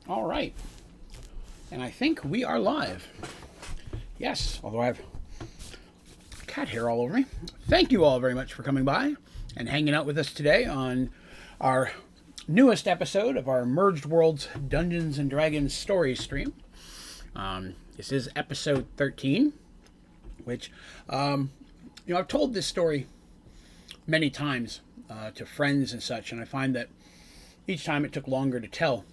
All right. And I think we are live. Yes, although I have cat hair all over me. Thank you all very much for coming by and hanging out with us today on our newest episode of our Mergedworlds Dungeons and Dragons story stream. This is episode 13, which, I've told this story many times to friends and such, and I find that each time it took longer to tell.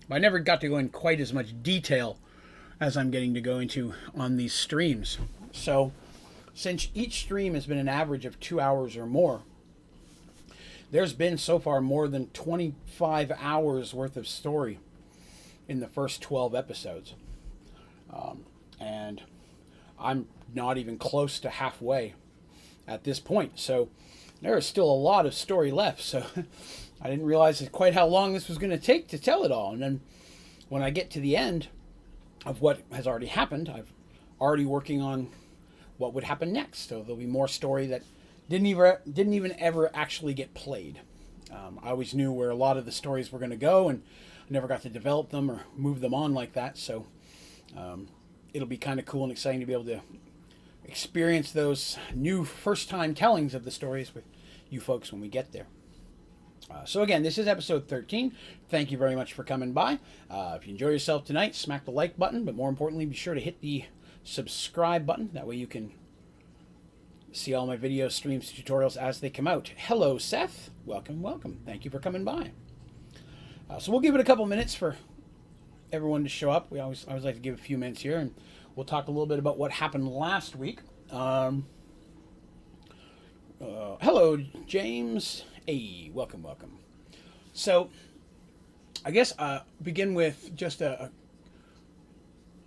But I never got to go in quite as much detail as I'm getting to go into on these streams. So, since each stream has been an average of 2 hours or more, there's been so far more than 25 hours worth of story in the first 12 episodes. And I'm not even close to halfway at this point. So there is still a lot of story left. So I didn't realize quite how long this was going to take to tell it all. And then when I get to the end of what has already happened, I'm already working on what would happen next. So there'll be more story that didn't even ever actually get played. I always knew where a lot of the stories were going to go, and I never got to develop them or move them on like that. So it'll be kind of cool and exciting to be able to experience those new first-time tellings of the stories with you folks when we get there. So again, this is episode 13. Thank you very much for coming by. If you enjoy yourself tonight, smack the like button, but more importantly, be sure to hit the subscribe button. That way you can see all my videos, streams, tutorials as they come out. Hello, Seth. Welcome, welcome. Thank you for coming by. So we'll give it a couple minutes for everyone to show up. I always like to give a few minutes here, and we'll talk a little bit about what happened last week. Hello, James. Hey, welcome, welcome. So, I guess begin with just a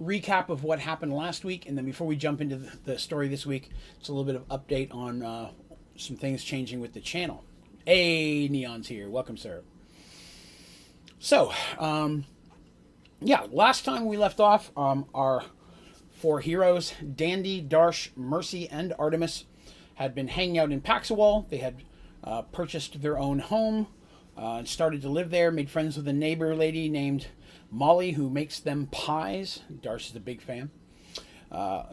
recap of what happened last week, and then before we jump into the story this week, it's a little bit of update on some things changing with the channel. Hey, Neon's here. Welcome, sir. So, last time we left off, our four heroes, Dandy, Darsh, Mercy, and Artemis, had been hanging out in Paxawal. They had purchased their own home and started to live there, made friends with a neighbor lady named Molly, who makes them pies. Darsh is a big fan.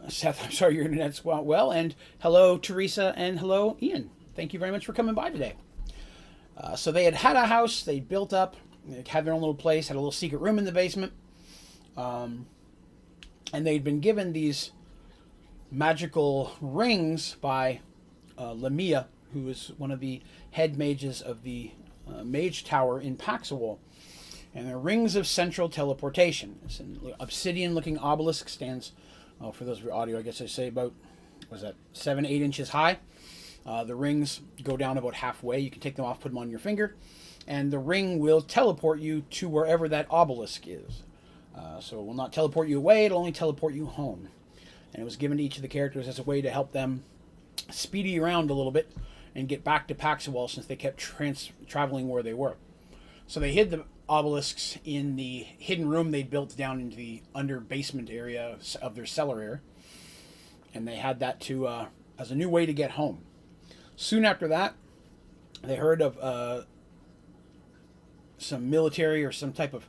Seth, I'm sorry your internet's well. And hello, Teresa, and hello, Ian. Thank you very much for coming by today. So they had a house they built up, they had their own little place, had a little secret room in the basement. And they'd been given these magical rings by Lamia, who was one of the head mages of the mage tower in Paxawal. And they're rings of central teleportation. It's an obsidian-looking obelisk, stands, for those of your audio, I guess I say about, 7-8 inches high. The rings go down about halfway. You can take them off, put them on your finger, and the ring will teleport you to wherever that obelisk is. So it will not teleport you away, it'll only teleport you home. And it was given to each of the characters as a way to help them speedy around a little bit and get back to Paxawal, since they kept traveling where they were. So they hid the obelisks in the hidden room they'd built down into the under basement area of their cellar area. And they had that to as a new way to get home. Soon after that, they heard of some military or some type of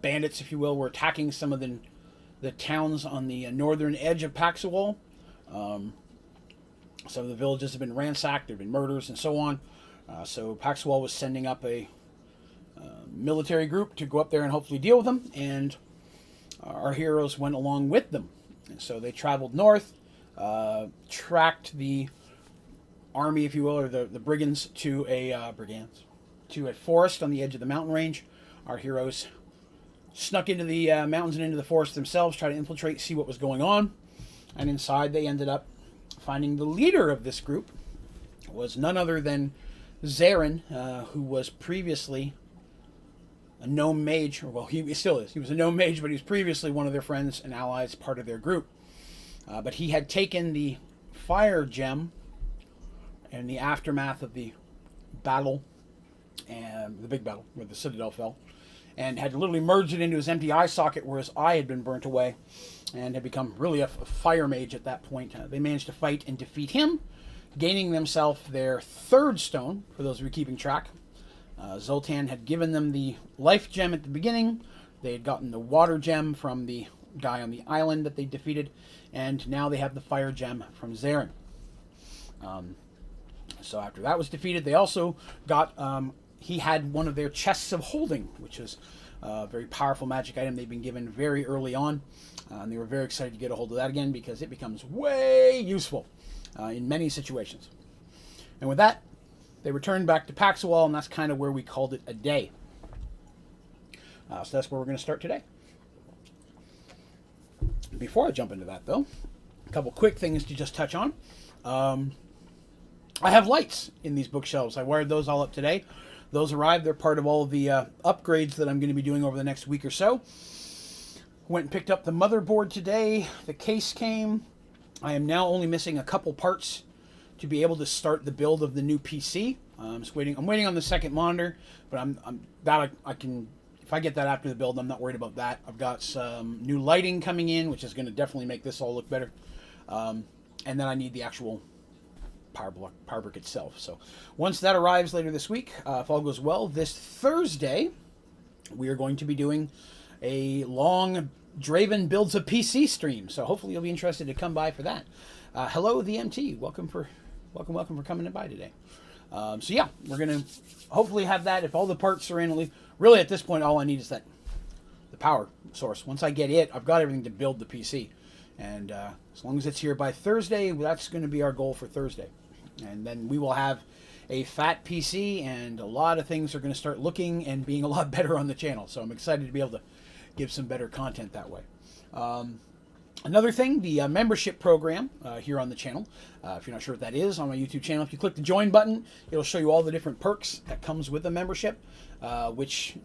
bandits, if you will, were attacking some of the towns on the northern edge of Paxawal. Some of the villages have been ransacked, there have been murders and so on. So Paxawal was sending up a military group to go up there and hopefully deal with them, and our heroes went along with them. And so they traveled north, tracked the army, if you will, or the brigands to a forest on the edge of the mountain range. Our heroes snuck into the mountains and into the forest themselves, tried to infiltrate, see what was going on. And inside they ended up finding the leader of this group was none other than Zarin, who was previously a gnome mage, or well, he still is. He was a gnome mage, but he was previously one of their friends and allies, part of their group. But he had taken the fire gem in the aftermath of the battle, and the big battle where the citadel fell, and had literally merged it into his empty eye socket where his eye had been burnt away, and had become really a fire mage at that point. They managed to fight and defeat him, gaining themselves their third stone, for those of you keeping track. Zoltan had given them the life gem at the beginning. They had gotten the water gem from the guy on the island that they defeated, and now they have the fire gem from Zarin. So after that was defeated, they also got, he had one of their chests of holding, which is a very powerful magic item they've been given very early on. And they were very excited to get a hold of that again because it becomes way useful in many situations. And with that, they returned back to Paxawal, and that's kind of where we called it a day. So that's where we're going to start today. Before I jump into that, though, a couple quick things to just touch on. I have lights in these bookshelves. I wired those all up today. Those arrived. They're part of all of the upgrades that I'm going to be doing over the next week or so. Went and picked up the motherboard today. The case came. I am now only missing a couple parts to be able to start the build of the new PC. I'm waiting on the second monitor, but I can. If I get that after the build, I'm not worried about that. I've got some new lighting coming in, which is going to definitely make this all look better. And then I need the actual power brick itself. So once that arrives later this week, if all goes well, this Thursday, we are going to be doing a long Draven builds a PC stream. So hopefully you'll be interested to come by for that. Hello, the MT. Welcome for coming by today. So yeah, we're going to hopefully have that. If all the parts are in, really at this point, all I need is the power source. Once I get it, I've got everything to build the PC. And as long as it's here by Thursday, that's going to be our goal for Thursday. And then we will have a fat PC, and a lot of things are going to start looking and being a lot better on the channel. So I'm excited to be able to give some better content that way. Another thing, the membership program here on the channel. If you're not sure what that is, on my YouTube channel, if you click the join button, it'll show you all the different perks that comes with the membership, which,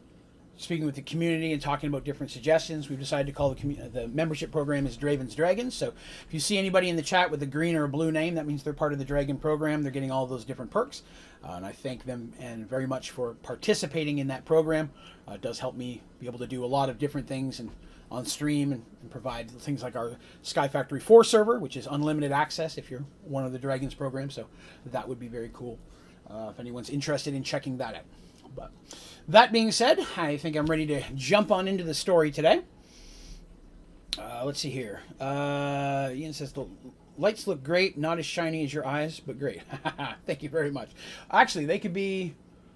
speaking with the community and talking about different suggestions, we've decided to call the membership program is Draven's Dragons. So if you see anybody in the chat with a green or a blue name, that means they're part of the Dragon program. They're getting all those different perks. And I thank them and very much for participating in that program. It does help me be able to do a lot of different things and on stream and provide things like our Sky Factory 4 server, which is unlimited access if you're one of the Dragons program. So that would be very cool if anyone's interested in checking that out. But that being said, I think I'm ready to jump on into the story today. Let's see here. Ian says the lights look great, not as shiny as your eyes, but great. Thank you very much. Actually, they could be.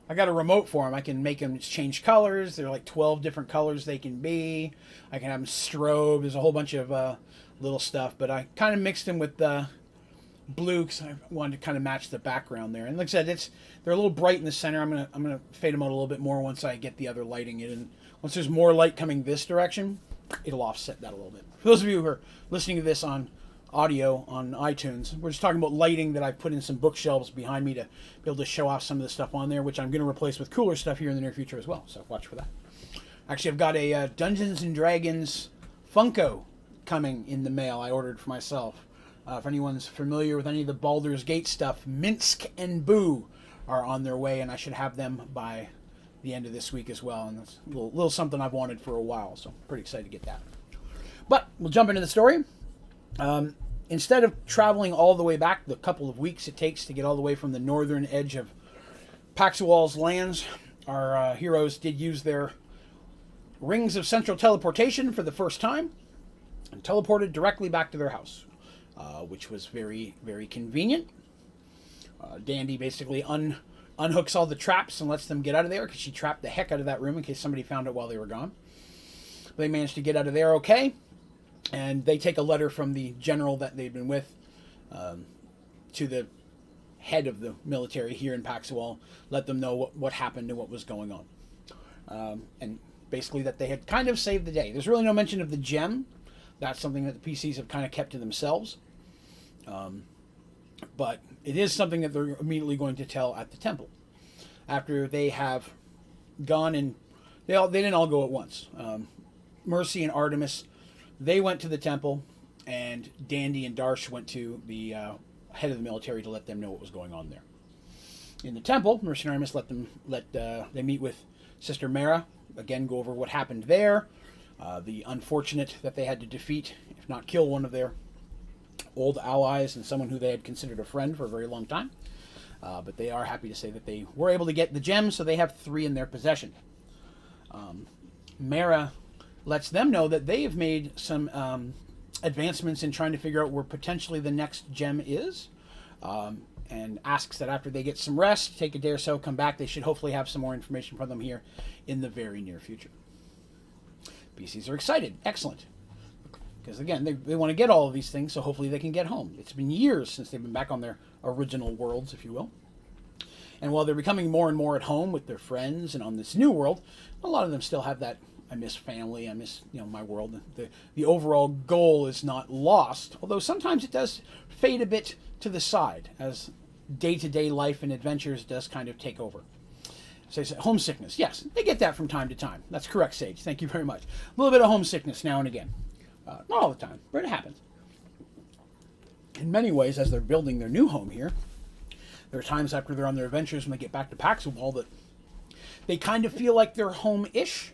I got a remote for them. I can make them change colors. There are like 12 different colors they can be. I can have them strobe. There's a whole bunch of little stuff, but I kind of mixed them with blue because I wanted to kind of match the background there. And like I said, they're a little bright in the center. I'm gonna fade them out a little bit more once I get the other lighting in. And once there's more light coming this direction, it'll offset that a little bit. For those of you who are listening to this on audio on iTunes, we're just talking about lighting that I've put in some bookshelves behind me to be able to show off some of the stuff on there, which I'm going to replace with cooler stuff here in the near future as well. So watch for that. Actually, I've got a Dungeons and Dragons Funko coming in the mail I ordered for myself. If anyone's familiar with any of the Baldur's Gate stuff, Minsk and Boo are on their way, and I should have them by the end of this week as well. And that's a little something I've wanted for a while, so I'm pretty excited to get that. But we'll jump into the story. Instead of traveling all the way back, the couple of weeks it takes to get all the way from the northern edge of Paxawal's lands, our heroes did use their rings of central teleportation for the first time and teleported directly back to their house, which was very, very convenient. Dandy basically unhooks all the traps and lets them get out of there because she trapped the heck out of that room in case somebody found it while they were gone. They managed to get out of there okay. And they take a letter from the general that they've been with to the head of the military here in Paxawal, let them know what happened and what was going on. And basically that they had kind of saved the day. There's really no mention of the gem. That's something that the PCs have kind of kept to themselves. But it is something that they're immediately going to tell at the temple. After they have gone and they didn't all go at once. Mercy and Artemis, they went to the temple, and Dandy and Darsh went to the head of the military to let them know what was going on there. In the temple, Mercy and Artemis they meet with Sister Mara, again go over what happened there, the unfortunate that they had to defeat, if not kill, one of their old allies and someone who they had considered a friend for a very long time. But they are happy to say that they were able to get the gems, so they have 3 in their possession. Mara lets them know that they have made some advancements in trying to figure out where potentially the next gem is, and asks that after they get some rest, take a day or so, come back. They should hopefully have some more information from them here in the very near future. PCs are excited. Excellent. Because again, they want to get all of these things, so hopefully they can get home. It's been years since they've been back on their original worlds, if you will. And while they're becoming more and more at home with their friends and on this new world, a lot of them still have that, I miss family, I miss, my world. The overall goal is not lost, although sometimes it does fade a bit to the side as day-to-day life and adventures does kind of take over. So homesickness, yes, they get that from time to time. That's correct, Sage. Thank you very much. A little bit of homesickness now and again. Not all the time, but it happens. In many ways, as they're building their new home here, there are times after they're on their adventures when they get back to Paxwell that they kind of feel like they're home-ish,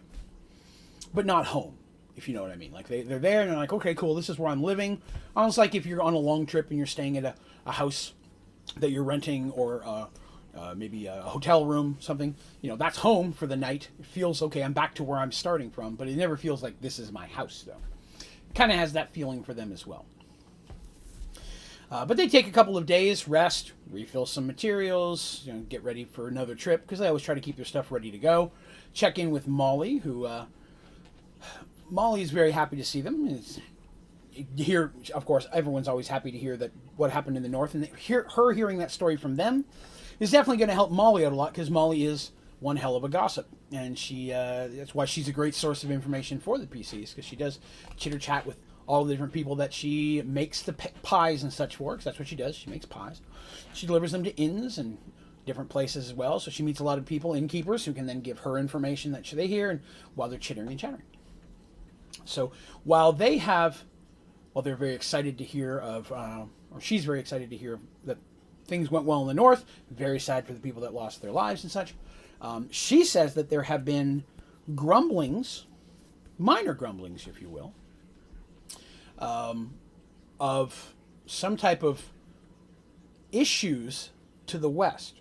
but not home, if you know what I mean. Like they're there and they're like, okay, cool, this is where I'm living. Almost like if you're on a long trip and you're staying at a house that you're renting, or maybe a hotel room, something, that's home for the night. It feels, okay, I'm back to where I'm starting from, but it never feels like this is my house, though. It kind of has that feeling for them as well. But they take a couple of days, rest, refill some materials, get ready for another trip, because they always try to keep their stuff ready to go. Check in with Molly, who, Molly is very happy to see them. Here, of course, everyone's always happy to hear that what happened in the north, and her hearing that story from them is definitely going to help Molly out a lot, because Molly is one hell of a gossip, and that's why she's a great source of information for the PCs, because she does chitter chat with all the different people that she makes the pies and such for, because that's what she does. She makes pies. She delivers them to inns and different places as well, so she meets a lot of people, innkeepers, who can then give her information that they hear, and while they're chittering and chattering. So while they're very excited to hear of, or she's very excited to hear that things went well in the north, very sad for the people that lost their lives and such, she says that there have been grumblings, minor grumblings, if you will, of some type of issues to the west.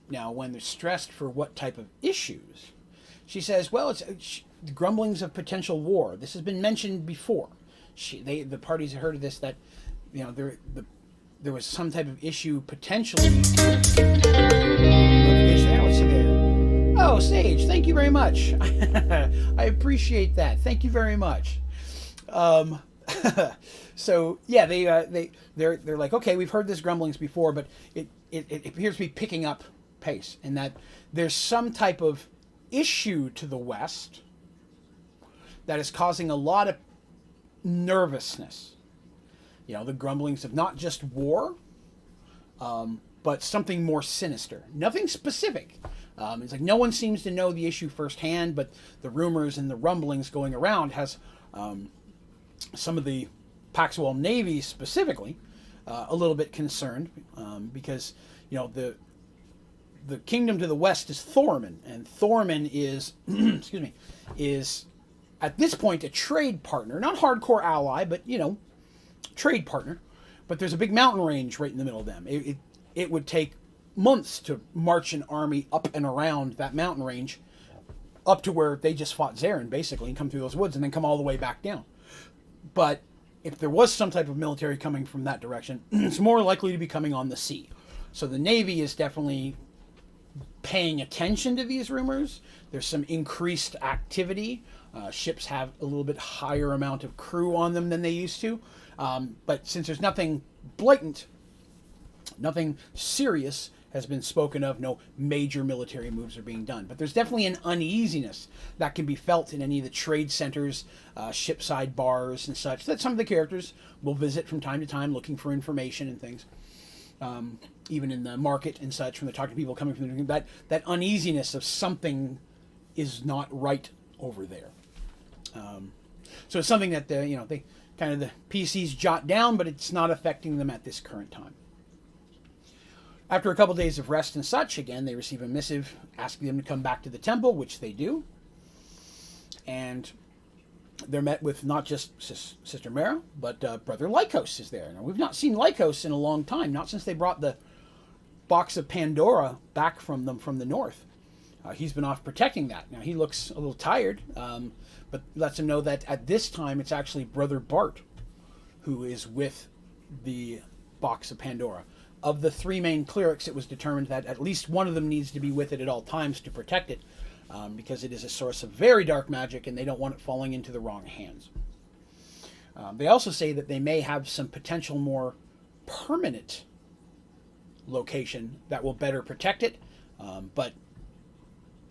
Now, when they're stressed for what type of issues, she says, well, it's grumblings of potential war. This has been mentioned before. The parties have heard of this, that there was some type of issue potentially. Oh, Sage, thank you very much. I appreciate that. Thank you very much. So yeah, they're like, okay, we've heard this grumblings before, but it appears to be picking up pace, and that there's some type of issue to the west that is causing a lot of nervousness. The grumblings of not just war, but something more sinister. Nothing specific. It's like no one seems to know the issue firsthand, but the rumors and the rumblings going around has some of the Paxwell Navy specifically a little bit concerned, because the kingdom to the west is Thorman, and Thorman is is at this point a trade partner, not hardcore ally, but trade partner. But there's a big mountain range right in the middle of them. It would take months to march an army up and around that mountain range up to where they just fought Zarin, basically, and come through those woods and then come all the way back down. But if there was some type of military coming from that direction, it's more likely to be coming on the sea. So the Navy is definitely paying attention to these rumors. There's some increased activity. Ships have a little bit higher amount of crew on them than they used to. But since there's nothing blatant, nothing serious has been spoken of, no major military moves are being done. But there's definitely an uneasiness that can be felt in any of the trade centers, shipside bars and such, that some of the characters will visit from time to time looking for information and things. Even in the market and such, when they talk to people coming from that uneasiness of something is not right over there. So it's something that the PCs jot down, but it's not affecting them at this current time. After a couple days of rest and such, again, they receive a missive asking them to come back to the temple, which they do. And they're met with not just Sister Mara, but Brother Lycos is there. Now, we've not seen Lycos in a long time, not since they brought the box of Pandora back from them from the north. He's been off protecting that. Now, he looks a little tired, but lets him know that at this time it's actually Brother Bart who is with the box of Pandora. Of the three main clerics, it was determined that at least one of them needs to be with it at all times to protect it, because it is a source of very dark magic and they don't want it falling into the wrong hands. They also say that they may have some potential more permanent location that will better protect it, but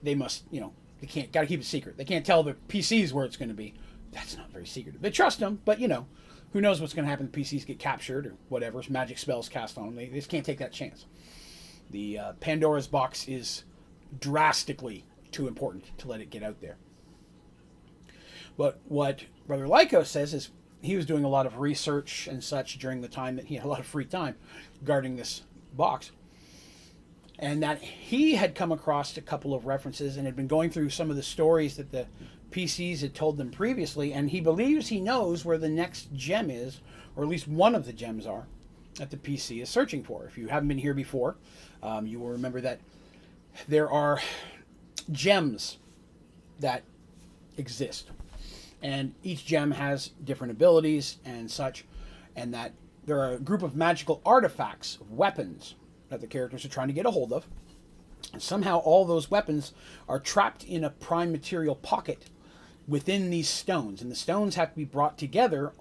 they must, they can't, got to keep it secret. They can't tell the PCs where it's going to be. That's not very secretive. They trust them, but who knows what's going to happen if PCs get captured or whatever, magic spells cast on them. They just can't take that chance. The Pandora's box is drastically too important to let it get out there. But what Brother Lycos says is he was doing a lot of research and such during the time that he had a lot of free time guarding this box, and that he had come across a couple of references and had been going through some of the stories that the PCs had told them previously, and he believes he knows where the next gem is, or at least one of the gems are, that the PC is searching for. If you haven't been here before, you will remember that there are gems that exist, and each gem has different abilities and such, and that there are a group of magical artifacts, weapons, that the characters are trying to get a hold of, and somehow all those weapons are trapped in a prime material pocket within these stones, and the stones have to be brought together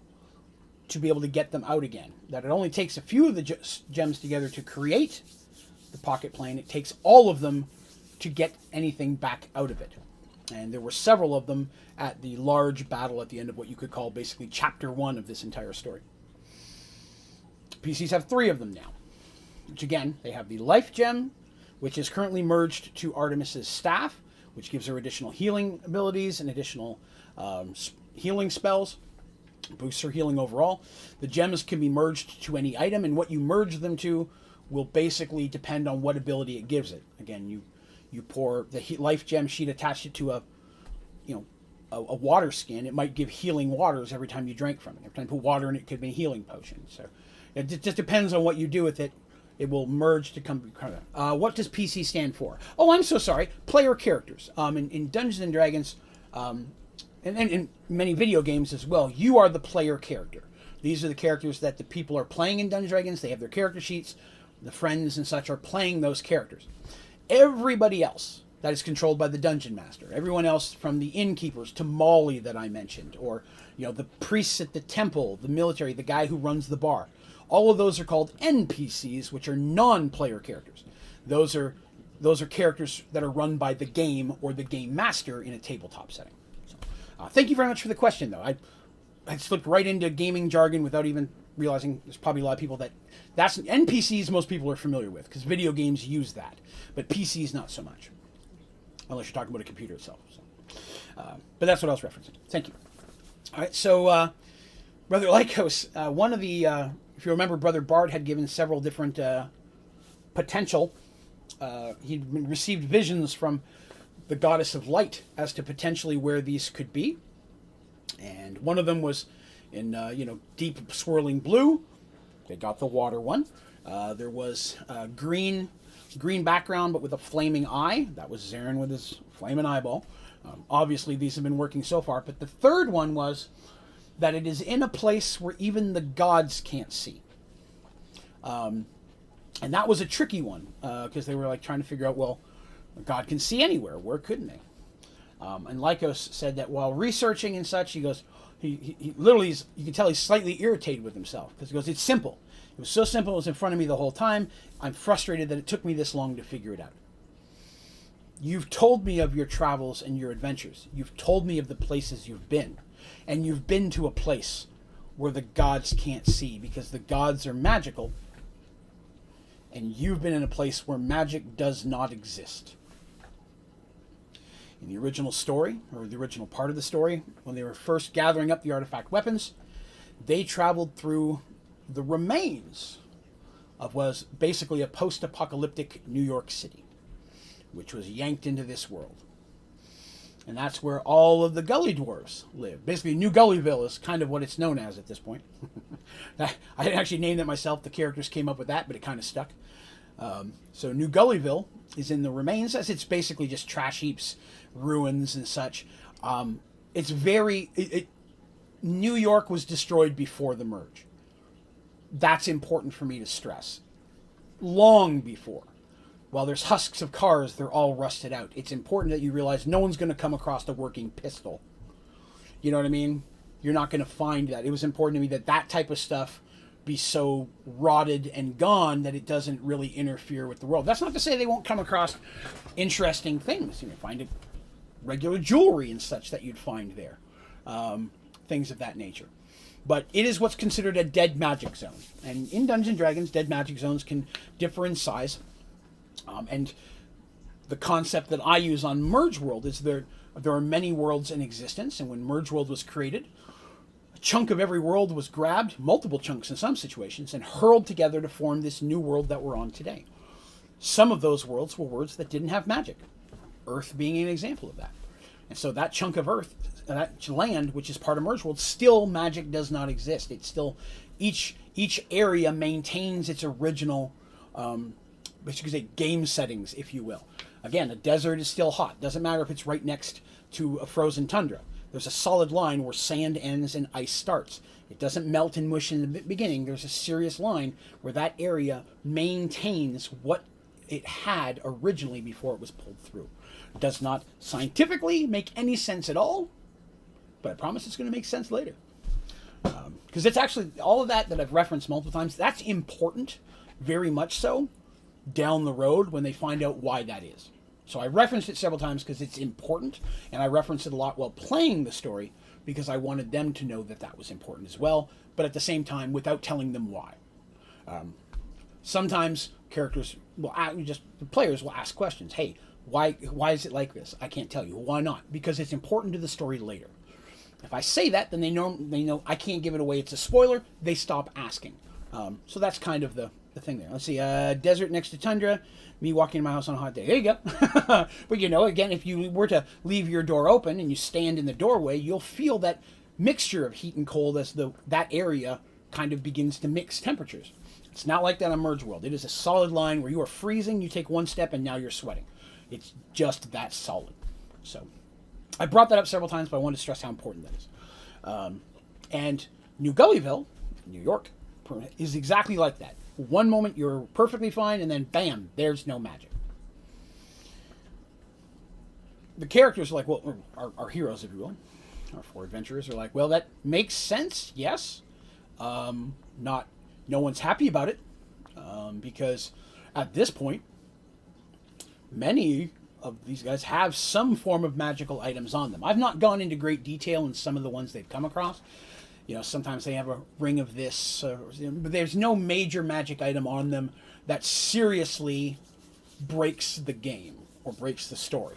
to be able to get them out again. That it only takes a few of the gems together to create the pocket plane. It takes all of them to get anything back out of it. And there were several of them at the large battle at the end of what you could call basically chapter 1 of this entire story. PCs have 3 of them now, which again, they have the life gem, which is currently merged to Artemis's staff, which gives her additional healing abilities and additional healing spells, boosts her healing overall. The gems can be merged to any item, and what you merge them to will basically depend on what ability it gives it. Again, you pour the life gem sheet, attach it to a water skin. It might give healing waters every time you drink from it. Every time you put water in it, could be a healing potion. So it just depends on what you do with it. It will merge to come. What does PC stand for? Oh, I'm so sorry. Player characters. In Dungeons and Dragons, and in many video games as well, you are the player character. These are the characters that the people are playing in Dungeons and Dragons. They have their character sheets. The friends and such are playing those characters. Everybody else that is controlled by the dungeon master. Everyone else, from the innkeepers to Molly that I mentioned, or the priests at the temple, the military, the guy who runs the bar. All of those are called NPCs, which are non-player characters. Those are characters that are run by the game or the game master in a tabletop setting. So, thank you very much for the question, though. I slipped right into gaming jargon without even realizing there's probably a lot of people that's NPCs most people are familiar with, because video games use that, but PCs not so much, unless you're talking about a computer itself. So, but that's what I was referencing. Thank you. All right, so Brother Lycos, one of the if you remember, Brother Bart had given several different potential. He'd received visions from the goddess of light as to potentially where these could be, and one of them was in deep swirling blue. They got the water one. There was green background but with a flaming eye. That was Zarin with his flaming eyeball. Obviously, these have been working so far. But the third one was that it is in a place where even the gods can't see. And that was a tricky one, because they were trying to figure out, well, God can see anywhere. Where couldn't they? And Lycos said that while researching and such, he goes, he literally, you can tell he's slightly irritated with himself, because he goes, it's simple. It was so simple, it was in front of me the whole time. I'm frustrated that it took me this long to figure it out. You've told me of your travels and your adventures. You've told me of the places you've been. And you've been to a place where the gods can't see, because the gods are magical. And you've been in a place where magic does not exist. In the original story, or the original part of the story, when they were first gathering up the artifact weapons, they traveled through the remains of what was basically a post-apocalyptic New York City, which was yanked into this world. And that's where all of the gully dwarves live. Basically, New Gullyville is kind of what it's known as at this point. I didn't actually name it myself. The characters came up with that, but it kind of stuck. So New Gullyville is in the remains, as it's basically just trash heaps, ruins, and such. It's very... New York was destroyed before the merge. That's important for me to stress. Long before. While there's husks of cars, they're all rusted out. It's important that you realize no one's going to come across a working pistol. You know what I mean? You're not going to find that. It was important to me that that type of stuff be so rotted and gone that it doesn't really interfere with the world. That's not to say they won't come across interesting things. You know, find it, regular jewelry and such that you'd find there. Things of that nature. But it is what's considered a dead magic zone. And in Dungeons & Dragons, dead magic zones can differ in size. And the concept that I use on Mergeworld is there are many worlds in existence, and when Mergeworld was created, a chunk of every world was grabbed, multiple chunks in some situations, and hurled together to form this new world that we're on today. Some of those worlds were worlds that didn't have magic, Earth being an example of that. And so that chunk of Earth, that land, which is part of Mergeworld, still magic does not exist. It's still, each area maintains its original... but you could say game settings, if you will. Again, a desert is still hot. Doesn't matter if it's right next to a frozen tundra. There's a solid line where sand ends and ice starts. It doesn't melt and mush in the beginning. There's a serious line where that area maintains what it had originally before it was pulled through. It does not scientifically make any sense at all, but I promise it's going to make sense later. Because it's actually, all of that I've referenced multiple times, that's important, very much so, down the road when they find out why that is. So I referenced it several times because it's important, and I referenced it a lot while playing the story because I wanted them to know that that was important as well, but at the same time without telling them why. Sometimes characters will the players will ask questions. Hey, why is it like this? I can't tell you. Why not? Because it's important to the story later. If I say that, then they know I can't give it away. It's a spoiler. They stop asking. So that's kind of the thing there. Let's see. Desert next to tundra. Me walking in my house on a hot day. There you go. But you know, again, if you were to leave your door open and you stand in the doorway, you'll feel that mixture of heat and cold as that area kind of begins to mix temperatures. It's not like that on Mergeworld. It is a solid line where you are freezing, you take one step, and now you're sweating. It's just that solid. So I brought that up several times, but I wanted to stress how important that is. And New Gullyville, New York, is exactly like that. One moment you're perfectly fine, and then bam, there's no magic. The characters are like, well, our heroes, if you will, our four adventurers are like, well, that makes sense, yes. No one's happy about it, because at this point, many of these guys have some form of magical items on them. I've not gone into great detail in some of the ones they've come across. You know, sometimes they have a ring of this, but there's no major magic item on them that seriously breaks the game or breaks the story.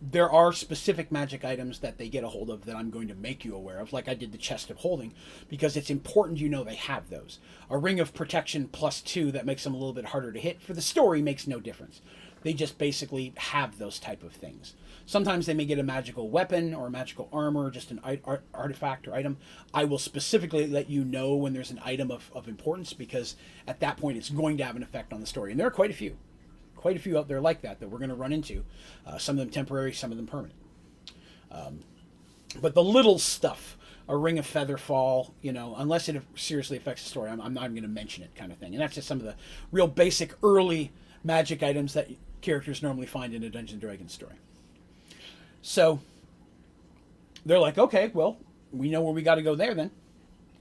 There are specific magic items that they get a hold of that I'm going to make you aware of, like I did the Chest of Holding, because it's important you know they have those. A Ring of Protection +2 that makes them a little bit harder to hit for the story makes no difference. They just basically have those type of things. Sometimes they may get a magical weapon or a magical armor, just an artifact or item. I will specifically let you know when there's an item of importance, because at that point it's going to have an effect on the story. And there are quite a few out there like that we're going to run into. Some of them temporary, some of them permanent. But the little stuff, a Ring of Featherfall, you know, unless it seriously affects the story, I'm not even going to mention it, kind of thing. And that's just some of the real basic early magic items that characters normally find in a Dungeons & Dragons story. So they're like, okay, well, we know where we got to go there then.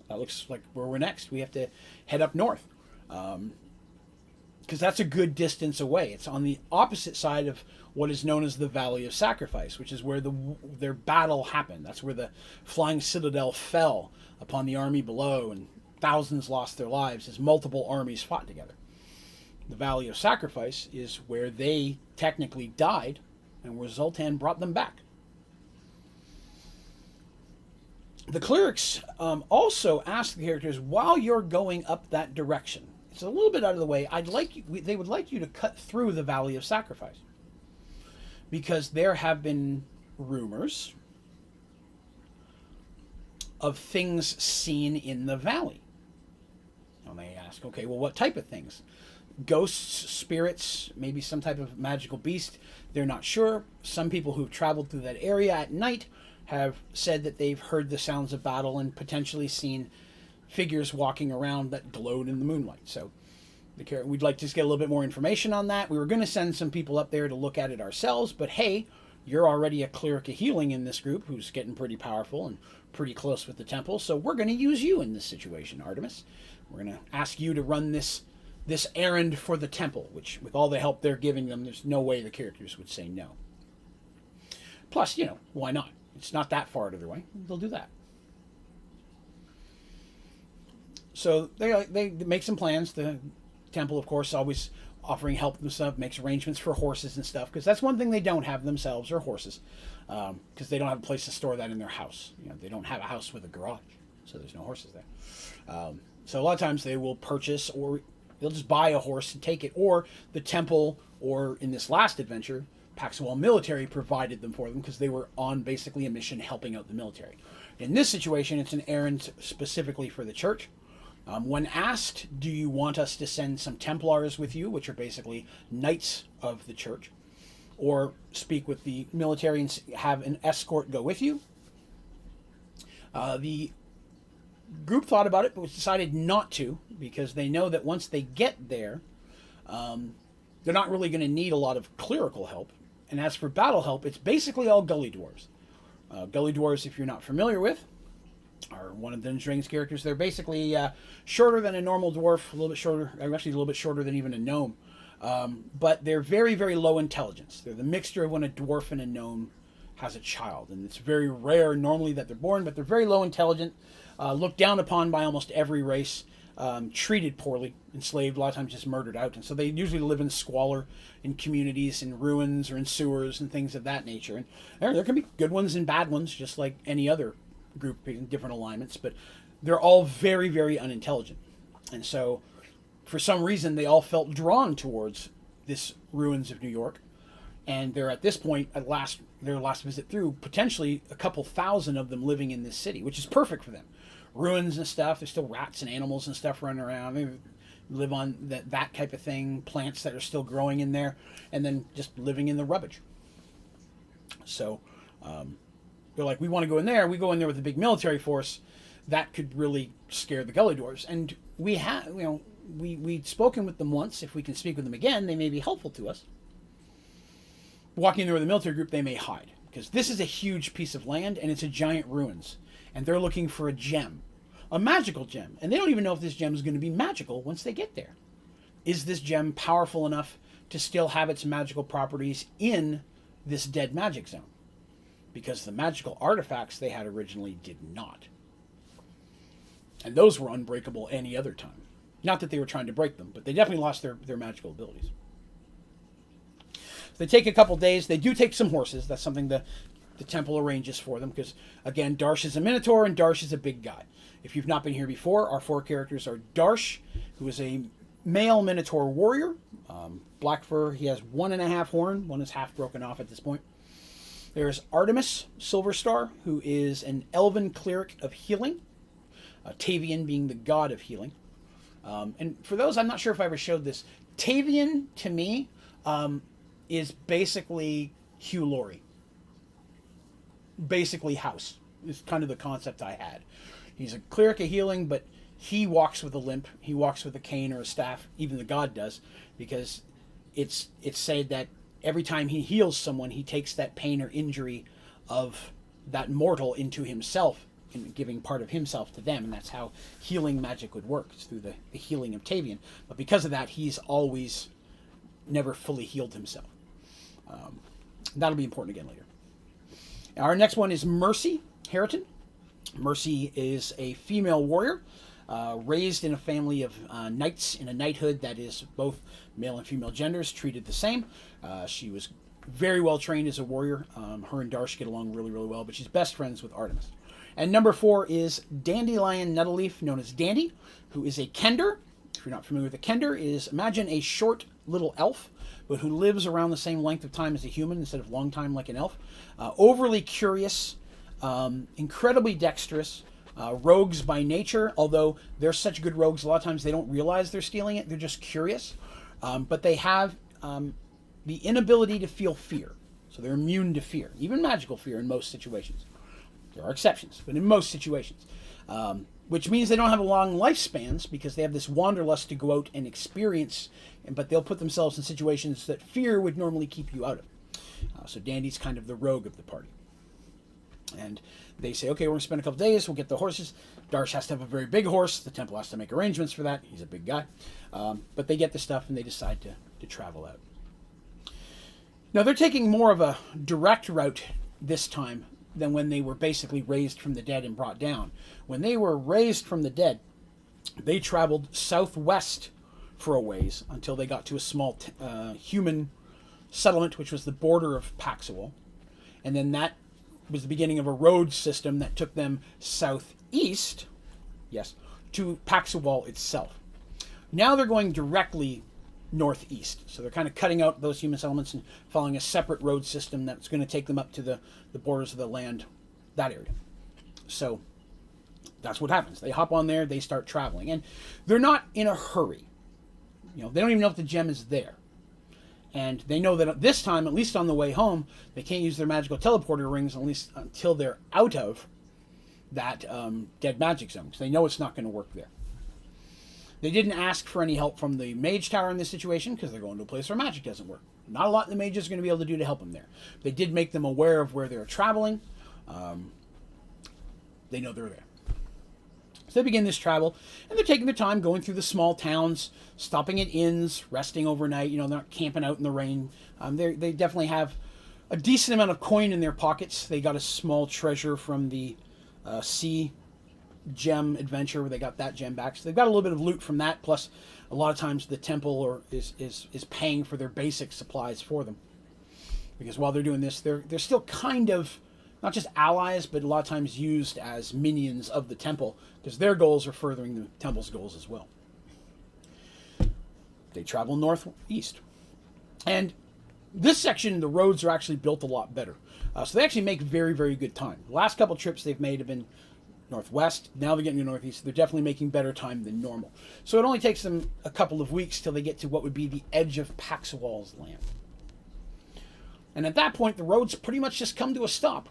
That looks like where we're next. We have to head up north. Because that's a good distance away. It's on the opposite side of what is known as the Valley of Sacrifice, which is where their battle happened. That's where the Flying Citadel fell upon the army below, and thousands lost their lives as multiple armies fought together. The Valley of Sacrifice is where they technically died, and where Zoltan brought them back. The clerics also ask the characters, while you're going up that direction, it's a little bit out of the way, they would like you to cut through the Valley of Sacrifice, because there have been rumors of things seen in the valley. And they ask, okay, well, what type of things? Ghosts, spirits, maybe some type of magical beast. They're not sure. Some people who've traveled through that area at night have said that they've heard the sounds of battle and potentially seen figures walking around that glowed in the moonlight. So we'd like to just get a little bit more information on that. We were going to send some people up there to look at it ourselves, but hey, you're already a cleric of healing in this group who's getting pretty powerful and pretty close with the temple, so we're going to use you in this situation, Artemis. We're going to ask you to run this errand for the temple, which, with all the help they're giving them, there's no way the characters would say no. Plus, why not? It's not that far out of their way. They'll do that. So they make some plans. The temple, of course, always offering help and stuff, makes arrangements for horses and stuff, because that's one thing they don't have themselves, are horses, because they don't have a place to store that in their house. They don't have a house with a garage, so there's no horses there. So a lot of times they will purchase, or they'll just buy a horse and take it, or the temple, or in this last adventure, Paxwell military provided them for them because they were on basically a mission helping out the military. In this situation, it's an errand specifically for the church. When asked, do you want us to send some Templars with you, which are basically knights of the church, or speak with the military and have an escort go with you? The group thought about it, but decided not to, because they know that once they get there, they're not really going to need a lot of clerical help. And as for battle help, it's basically all gully dwarves. Gully dwarves, if you're not familiar with, are one of Dungeons & Dragons characters. They're basically shorter than a normal dwarf, a little bit shorter, actually a little bit shorter than even a gnome. But they're very, very low intelligence. They're the mixture of when a dwarf and a gnome has a child. And it's very rare normally that they're born, but they're very low intelligent, looked down upon by almost every race, treated poorly, enslaved, a lot of times just murdered out. And so they usually live in squalor, in communities, in ruins, or in sewers, and things of that nature. And there can be good ones and bad ones, just like any other group in different alignments, but they're all very, very unintelligent. And so for some reason they all felt drawn towards this ruins of New York, and they're at this point, at their last visit through, potentially a couple thousand of them living in this city, which is perfect for them. Ruins and stuff, there's still rats and animals and stuff running around. They live on that type of thing, plants that are still growing in there, and then just living in the rubbish. So they're like, we want to go in there. We go in there with a big military force. That could really scare the gully dwarves. And we'd spoken with them once. If we can speak with them again, they may be helpful to us. Walking in there with a military group, they may hide, because this is a huge piece of land and it's a giant ruins. And they're looking for a gem, a magical gem. And they don't even know if this gem is going to be magical once they get there. Is this gem powerful enough to still have its magical properties in this dead magic zone? Because the magical artifacts they had originally did not. And those were unbreakable any other time. Not that they were trying to break them, but they definitely lost their magical abilities. So they take a couple days. They do take some horses. That's something the temple arranges for them, because, again, Darsh is a minotaur and Darsh is a big guy. If you've not been here before, our four characters are Darsh, who is a male minotaur warrior. Black fur. He has 1.5 horn. One is half broken off at this point. There's Artemis Silverstar, who is an elven cleric of healing, Tavian being the god of healing. And for those, I'm not sure if I ever showed this, Tavian, to me, is basically Hugh Laurie. Basically House is kind of the concept I had. He's a cleric of healing, but he walks with a limp. He walks with a cane or a staff, even the god does, because it's said that every time he heals someone, he takes that pain or injury of that mortal into himself, and giving part of himself to them. And that's how healing magic would work. It's through the healing of Tavian. But because of that, he's always never fully healed himself. That'll be important again later. Our next one is Mercy Harriton. Mercy is a female warrior, raised in a family of knights in a knighthood that is both male and female genders, treated the same. She was very well trained as a warrior. Her and Darsh get along really, really well, but she's best friends with Artemis. And number 4 is Dandelion Nettleaf, known as Dandy, who is a kender. If you're not familiar with a kender, imagine a short little elf, but who lives around the same length of time as a human instead of long time like an elf. Overly curious, incredibly dexterous, rogues by nature, although they're such good rogues, a lot of times they don't realize they're stealing it, they're just curious. But they have the inability to feel fear. So they're immune to fear, even magical fear in most situations. There are exceptions, but in most situations. Which means they don't have long lifespans because they have this wanderlust to go out and experience, but they'll put themselves in situations that fear would normally keep you out of. So Dandy's kind of the rogue of the party. And they say, okay, we're going to spend a couple days, we'll get the horses. Darsh has to have a very big horse. The temple has to make arrangements for that. He's a big guy. But they get the stuff and they decide to travel out. Now, they're taking more of a direct route this time than when they were basically raised from the dead and brought down. When they were raised from the dead, they traveled southwest for a ways until they got to a small human settlement, which was the border of Paxawal. And then that was the beginning of a road system that took them southeast, yes, to Paxawal itself. Now they're going directly northeast. So they're kind of cutting out those human settlements and following a separate road system that's going to take them up to the borders of the land, that area. So that's what happens. They hop on there, they start traveling. And they're not in a hurry. You know, they don't even know if the gem is there. And they know that at this time, at least on the way home, they can't use their magical teleporter rings at least until they're out of that dead magic zone. Because they know it's not going to work there. They didn't ask for any help from the mage tower in this situation because they're going to a place where magic doesn't work. Not a lot the mages are going to be able to do to help them there. They did make them aware of where they're traveling. They know they're there. So they begin this travel, and they're taking their time going through the small towns, stopping at inns, resting overnight. You know, they're not camping out in the rain. They definitely have a decent amount of coin in their pockets. They got a small treasure from the sea gem adventure where they got that gem back. So they've got a little bit of loot from that, plus a lot of times the temple is paying for their basic supplies for them. Because while they're doing this, they're still kind of not just allies, but a lot of times used as minions of the temple, because their goals are furthering the temple's goals as well. They travel northeast. And this section, the roads are actually built a lot better. So they actually make very, very good time. The last couple trips they've made have been northwest. Now they're getting to northeast. They're definitely making better time than normal. So it only takes them a couple of weeks till they get to what would be the edge of Paxawal's land. And at that point, the roads pretty much just come to a stop.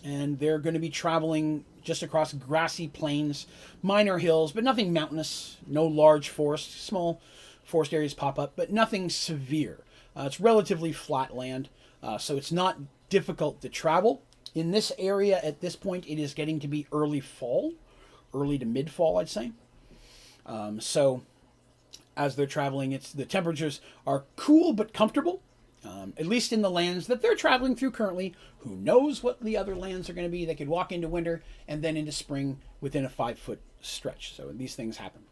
And they're going to be traveling just across grassy plains, minor hills, but nothing mountainous, no large forests. Small forest areas pop up, but nothing severe. It's relatively flat land, so it's not difficult to travel. In this area, at this point, it is getting to be early fall, early to mid-fall, I'd say. So as they're traveling, the temperatures are cool but comfortable. At least in the lands that they're traveling through currently. Who knows what the other lands are going to be? They could walk into winter and then into spring within a 5-foot stretch. So these things happen.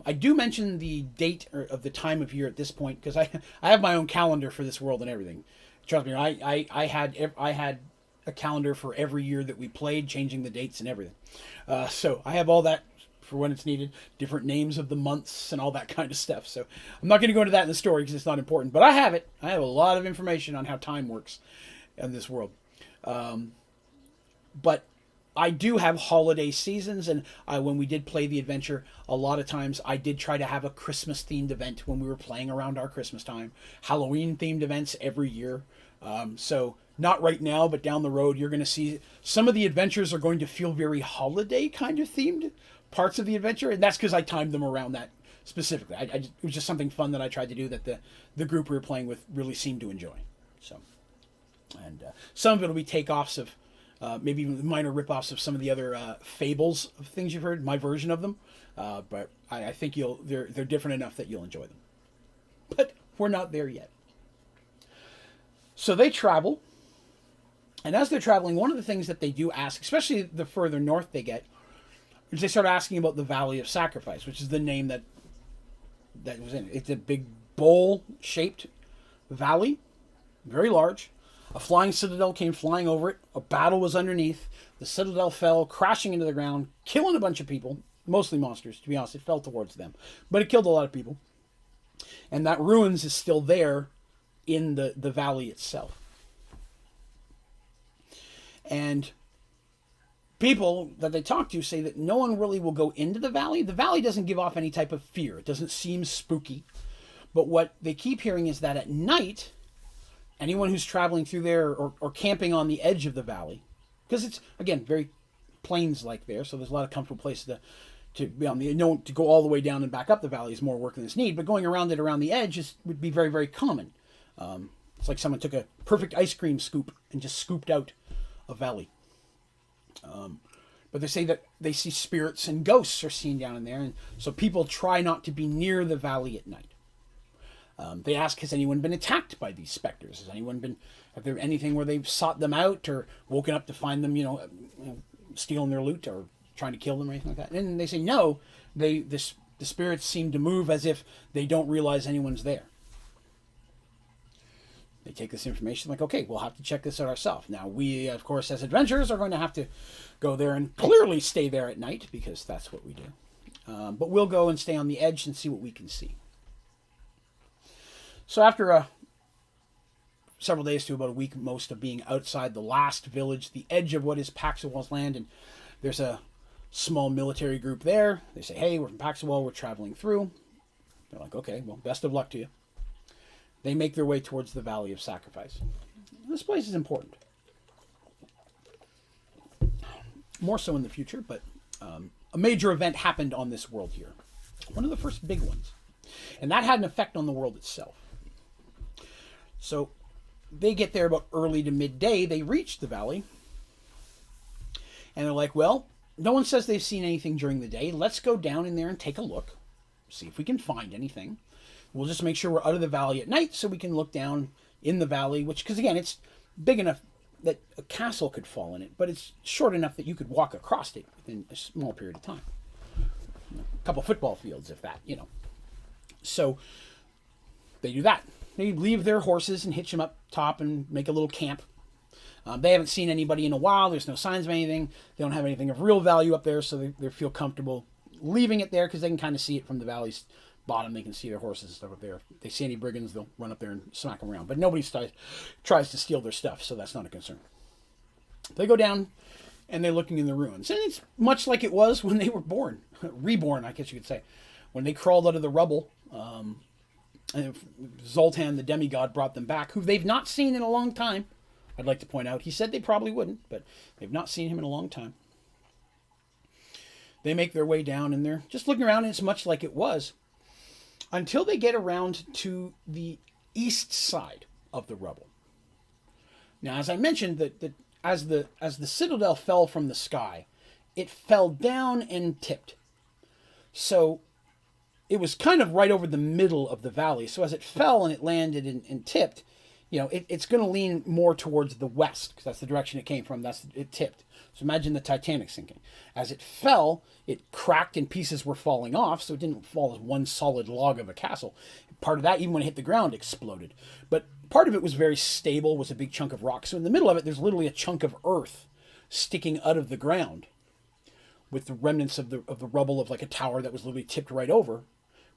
I do mention the date of the time of year at this point because I have my own calendar for this world and everything. Trust me, I had a calendar for every year that we played, changing the dates and everything. So I have all that for when it's needed, different names of the months and all that kind of stuff. So I'm not going to go into that in the story because it's not important, but I have it. I have a lot of information on how time works in this world. But I do have holiday seasons, and when we did play the adventure, a lot of times I did try to have a Christmas-themed event when we were playing around our Christmas time. Halloween-themed events every year. So not right now, but down the road, you're going to see some of the adventures are going to feel very holiday kind of themed parts of the adventure, and that's because I timed them around that specifically. It was just something fun that I tried to do that the group we were playing with really seemed to enjoy. So, and some of it will be takeoffs of maybe minor ripoffs of some of the other fables of things you've heard, my version of them. But I think they're different enough that you'll enjoy them. But we're not there yet. So they travel, and as they're traveling, one of the things that they do ask, especially the further north they get, is they start asking about the Valley of Sacrifice, which is the name that was in it. It's a big bowl-shaped valley, very large. A flying citadel came flying over it. A battle was underneath. The citadel fell, crashing into the ground, killing a bunch of people, mostly monsters, to be honest. It fell towards them, but it killed a lot of people. And that ruins is still there in the valley itself. And people that they talk to say that no one really will go into the valley. The valley doesn't give off any type of fear. It doesn't seem spooky. But what they keep hearing is that at night, anyone who's traveling through there or camping on the edge of the valley, because it's, again, very plains-like there, so there's a lot of comfortable places to be on the, to go all the way down and back up the valley is more work than it's need, but going around it around the edge would be very, very common. It's like someone took a perfect ice cream scoop and just scooped out a valley. But they say that they see spirits and ghosts are seen down in there, and so people try not to be near the valley at night. They ask, has anyone been attacked by these specters? Have there anything where they've sought them out or woken up to find them, stealing their loot or trying to kill them or anything like that? And they say no. The spirits seem to move as if they don't realize anyone's there. They take this information like, okay, we'll have to check this out ourselves. Now, we, of course, as adventurers, are going to have to go there and clearly stay there at night because that's what we do. But we'll go and stay on the edge and see what we can see. So after several days to about a week, most of being outside the last village, the edge of what is Paxawal's land, and there's a small military group there. They say, hey, we're from Paxawal, we're traveling through. They're like, okay, well, best of luck to you. They make their way towards the Valley of Sacrifice. This place is important. More so in the future, but a major event happened on this world here. One of the first big ones. And that had an effect on the world itself. So they get there about early to midday. They reach the valley. And they're like, well, no one says they've seen anything during the day. Let's go down in there and take a look. See if we can find anything. We'll just make sure we're out of the valley at night so we can look down in the valley, which, because again, it's big enough that a castle could fall in it, but it's short enough that you could walk across it within a small period of time. A couple football fields, if that, So they do that. They leave their horses and hitch them up top and make a little camp. They haven't seen anybody in a while. There's no signs of anything. They don't have anything of real value up there, so they feel comfortable leaving it there because they can kind of see it from the valley's bottom. They can see their horses and stuff up there. If they see any brigands, they'll run up there and smack them around. But nobody tries to steal their stuff, so that's not a concern. They go down, and they're looking in the ruins. And it's much like it was when they were born. Reborn, I guess you could say. When they crawled out of the rubble, and Zoltan, the demigod, brought them back, who they've not seen in a long time. I'd like to point out. He said they probably wouldn't, but they've not seen him in a long time. They make their way down, and they're just looking around, and it's much like it was. Until they get around to the east side of the rubble. Now, as I mentioned, that as the citadel fell from the sky, it fell down and tipped. So it was kind of right over the middle of the valley. So as it fell and it landed and tipped, it's going to lean more towards the west because that's the direction it came from. It tipped. So imagine the Titanic sinking. As it fell, it cracked and pieces were falling off, so it didn't fall as one solid log of a castle. Part of that, even when it hit the ground, exploded. But part of it was very stable, was a big chunk of rock. So in the middle of it, there's literally a chunk of earth sticking out of the ground with the remnants of the rubble of like a tower that was literally tipped right over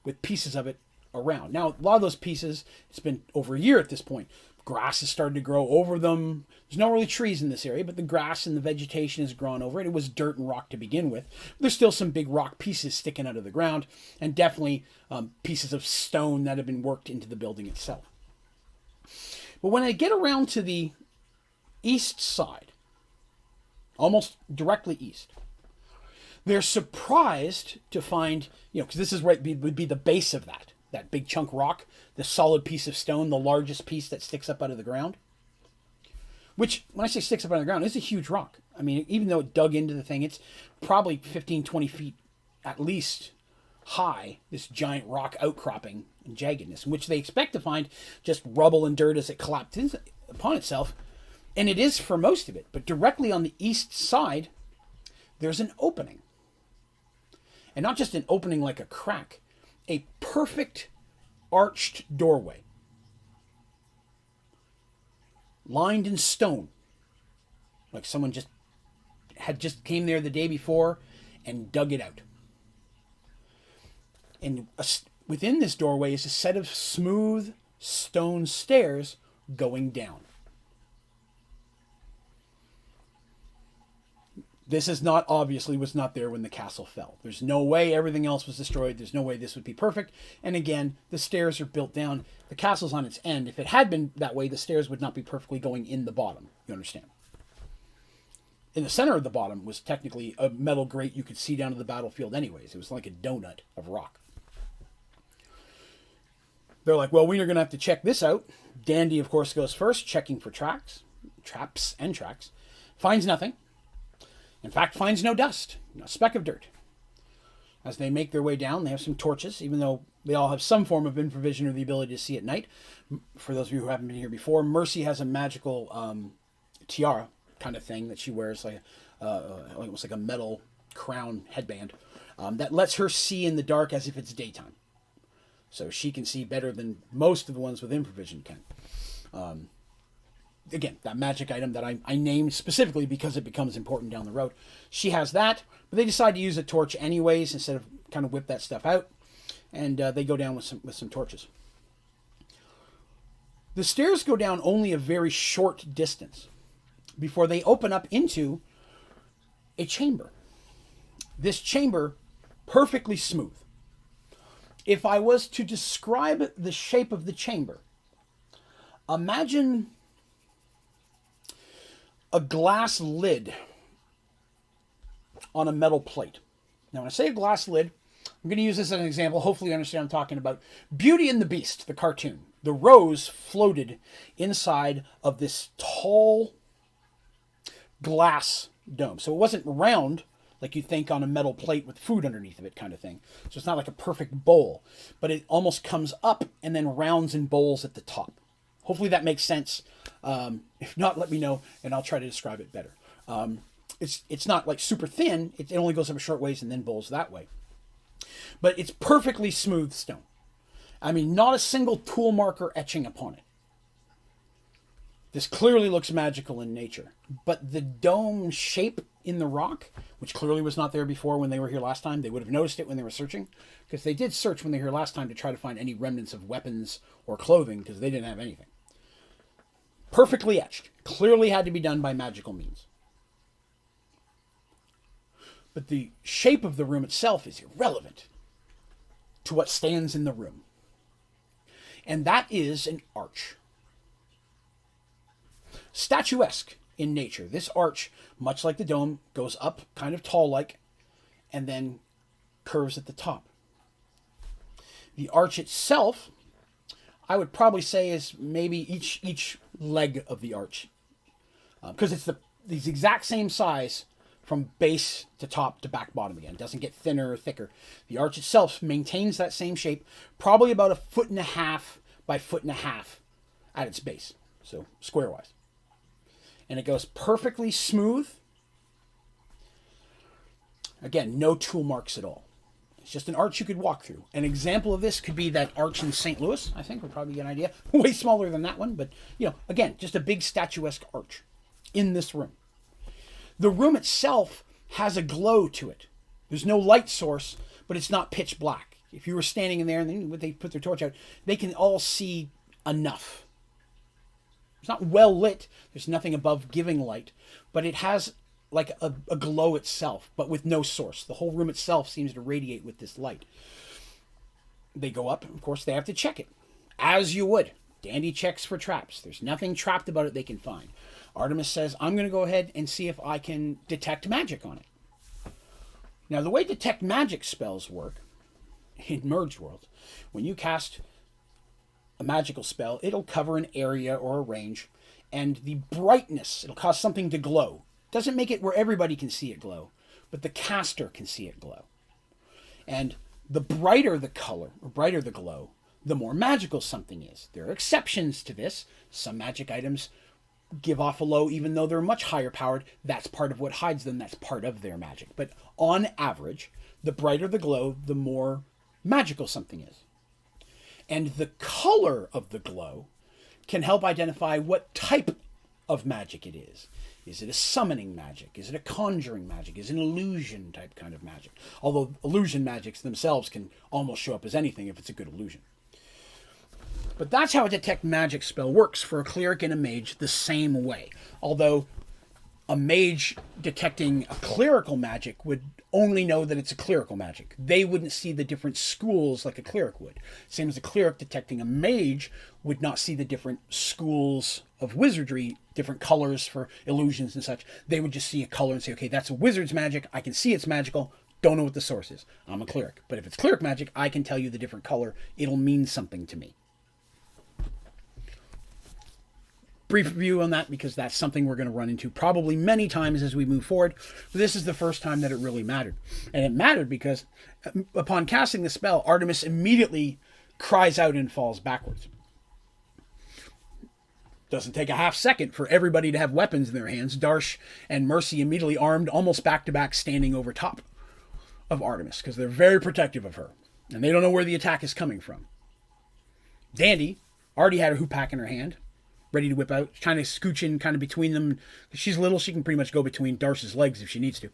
with pieces of it around. Now, a lot of those pieces, it's been over a year at this point. Grass has started to grow over them. There's no really trees in this area, but the grass and the vegetation has grown over it. It was dirt and rock to begin with. There's still some big rock pieces sticking out of the ground, and definitely pieces of stone that have been worked into the building itself. But when I get around to the east side, almost directly east, they're surprised to find, because this is right, would be the base of that big chunk rock, the solid piece of stone, the largest piece that sticks up out of the ground. Which, when I say sticks up out of the ground, is a huge rock. I mean, even though it dug into the thing, it's probably 15, 20 feet at least high, this giant rock outcropping and jaggedness, which they expect to find just rubble and dirt as it collapsed upon itself. And it is for most of it. But directly on the east side, there's an opening. And not just an opening like a crack, a perfect arched doorway. Lined in stone. Like someone just came there the day before and dug it out. And Within this doorway is a set of smooth stone stairs going down. This is not, obviously, was not there when the castle fell. There's no way everything else was destroyed. There's no way this would be perfect. And again, the stairs are built down. The castle's on its end. If it had been that way, the stairs would not be perfectly going in the bottom. You understand? In the center of the bottom was technically a metal grate you could see down to the battlefield anyways. It was like a donut of rock. They're like, well, we're going to have to check this out. Dandy, of course, goes first, checking for traps and tracks. Finds nothing. In fact, finds no dust, no speck of dirt. As they make their way down, they have some torches, even though they all have some form of infravision or the ability to see at night. For those of you who haven't been here before, Mercy has a magical tiara kind of thing that she wears, like almost like a metal crown headband, that lets her see in the dark as if it's daytime. So she can see better than most of the ones with infravision can. Again, that magic item that I named specifically because it becomes important down the road. She has that, but they decide to use a torch anyways instead of kind of whip that stuff out. And they go down with some torches. The stairs go down only a very short distance before they open up into a chamber. This chamber, perfectly smooth. If I was to describe the shape of the chamber, imagine a glass lid on a metal plate. Now, when I say a glass lid, I'm going to use this as an example. Hopefully you understand what I'm talking about. Beauty and the Beast, the cartoon. The rose floated inside of this tall glass dome. So it wasn't round like you think on a metal plate with food underneath of it kind of thing. So it's not like a perfect bowl, but it almost comes up and then rounds and bowls at the top. Hopefully that makes sense. If not, let me know, and I'll try to describe it better. It's not like super thin. It only goes up a short ways and then bowls that way. But it's perfectly smooth stone. I mean, not a single tool mark or etching upon it. This clearly looks magical in nature. But the dome shape in the rock, which clearly was not there before when they were here last time, they would have noticed it when they were searching, because they did search when they were here last time to try to find any remnants of weapons or clothing, because they didn't have anything. Perfectly etched. Clearly had to be done by magical means. But the shape of the room itself is irrelevant to what stands in the room. And that is an arch. Statuesque in nature. This arch, much like the dome, goes up kind of tall-like and then curves at the top. The arch itself, I would probably say, is maybe each leg of the arch. Because it's these exact same size from base to top to back bottom again. It doesn't get thinner or thicker. The arch itself maintains that same shape, probably about 1.5 feet by 1.5 feet at its base. So square-wise. And it goes perfectly smooth. Again, no tool marks at all. It's just an arch you could walk through. An example of this could be that arch in St. Louis, I think, would probably get an idea. Way smaller than that one, but, again, just a big statuesque arch in this room. The room itself has a glow to it. There's no light source, but it's not pitch black. If you were standing in there and then they put their torch out, they can all see enough. It's not well lit. There's nothing above giving light, but it has like a glow itself, but with no source. The whole room itself seems to radiate with this light. They go up, of course, they have to check it, as you would. Dandy checks for traps. There's nothing trapped about it they can find. Artemis says, I'm going to go ahead and see if I can detect magic on it. Now, the way detect magic spells work in Mergeworlds, when you cast a magical spell, it'll cover an area or a range, and the brightness, it'll cause something to glow. Doesn't make it where everybody can see it glow, but the caster can see it glow. And the brighter the color, or brighter the glow, the more magical something is. There are exceptions to this. Some magic items give off a glow even though they're much higher powered. That's part of what hides them. That's part of their magic. But on average, the brighter the glow, the more magical something is. And the color of the glow can help identify what type of magic it is. Is it a summoning magic? Is it a conjuring magic? Is it an illusion type kind of magic? Although illusion magics themselves can almost show up as anything if it's a good illusion. But that's how a detect magic spell works for a cleric and a mage the same way. Although a mage detecting a clerical magic would only know that it's a clerical magic. They wouldn't see the different schools like a cleric would. Same as a cleric detecting a mage would not see the different schools of wizardry, different colors for illusions and such. They would just see a color and say, okay, that's a wizard's magic. I can see it's magical. Don't know what the source is. I'm a cleric. But if it's cleric magic, I can tell you the different color. It'll mean something to me. Brief review on that, because that's something we're going to run into probably many times as we move forward. This is the first time that it really mattered. And it mattered because upon casting the spell, Artemis immediately cries out and falls backwards. Doesn't take a half second for everybody to have weapons in their hands. Darsh and Mercy immediately armed, almost back to back, standing over top of Artemis, because they're very protective of her. And they don't know where the attack is coming from. Dandy already had her hoop pack in her hand, ready to whip out, kind of scooching kind of between them. She's little, she can pretty much go between Darsh's legs if she needs to.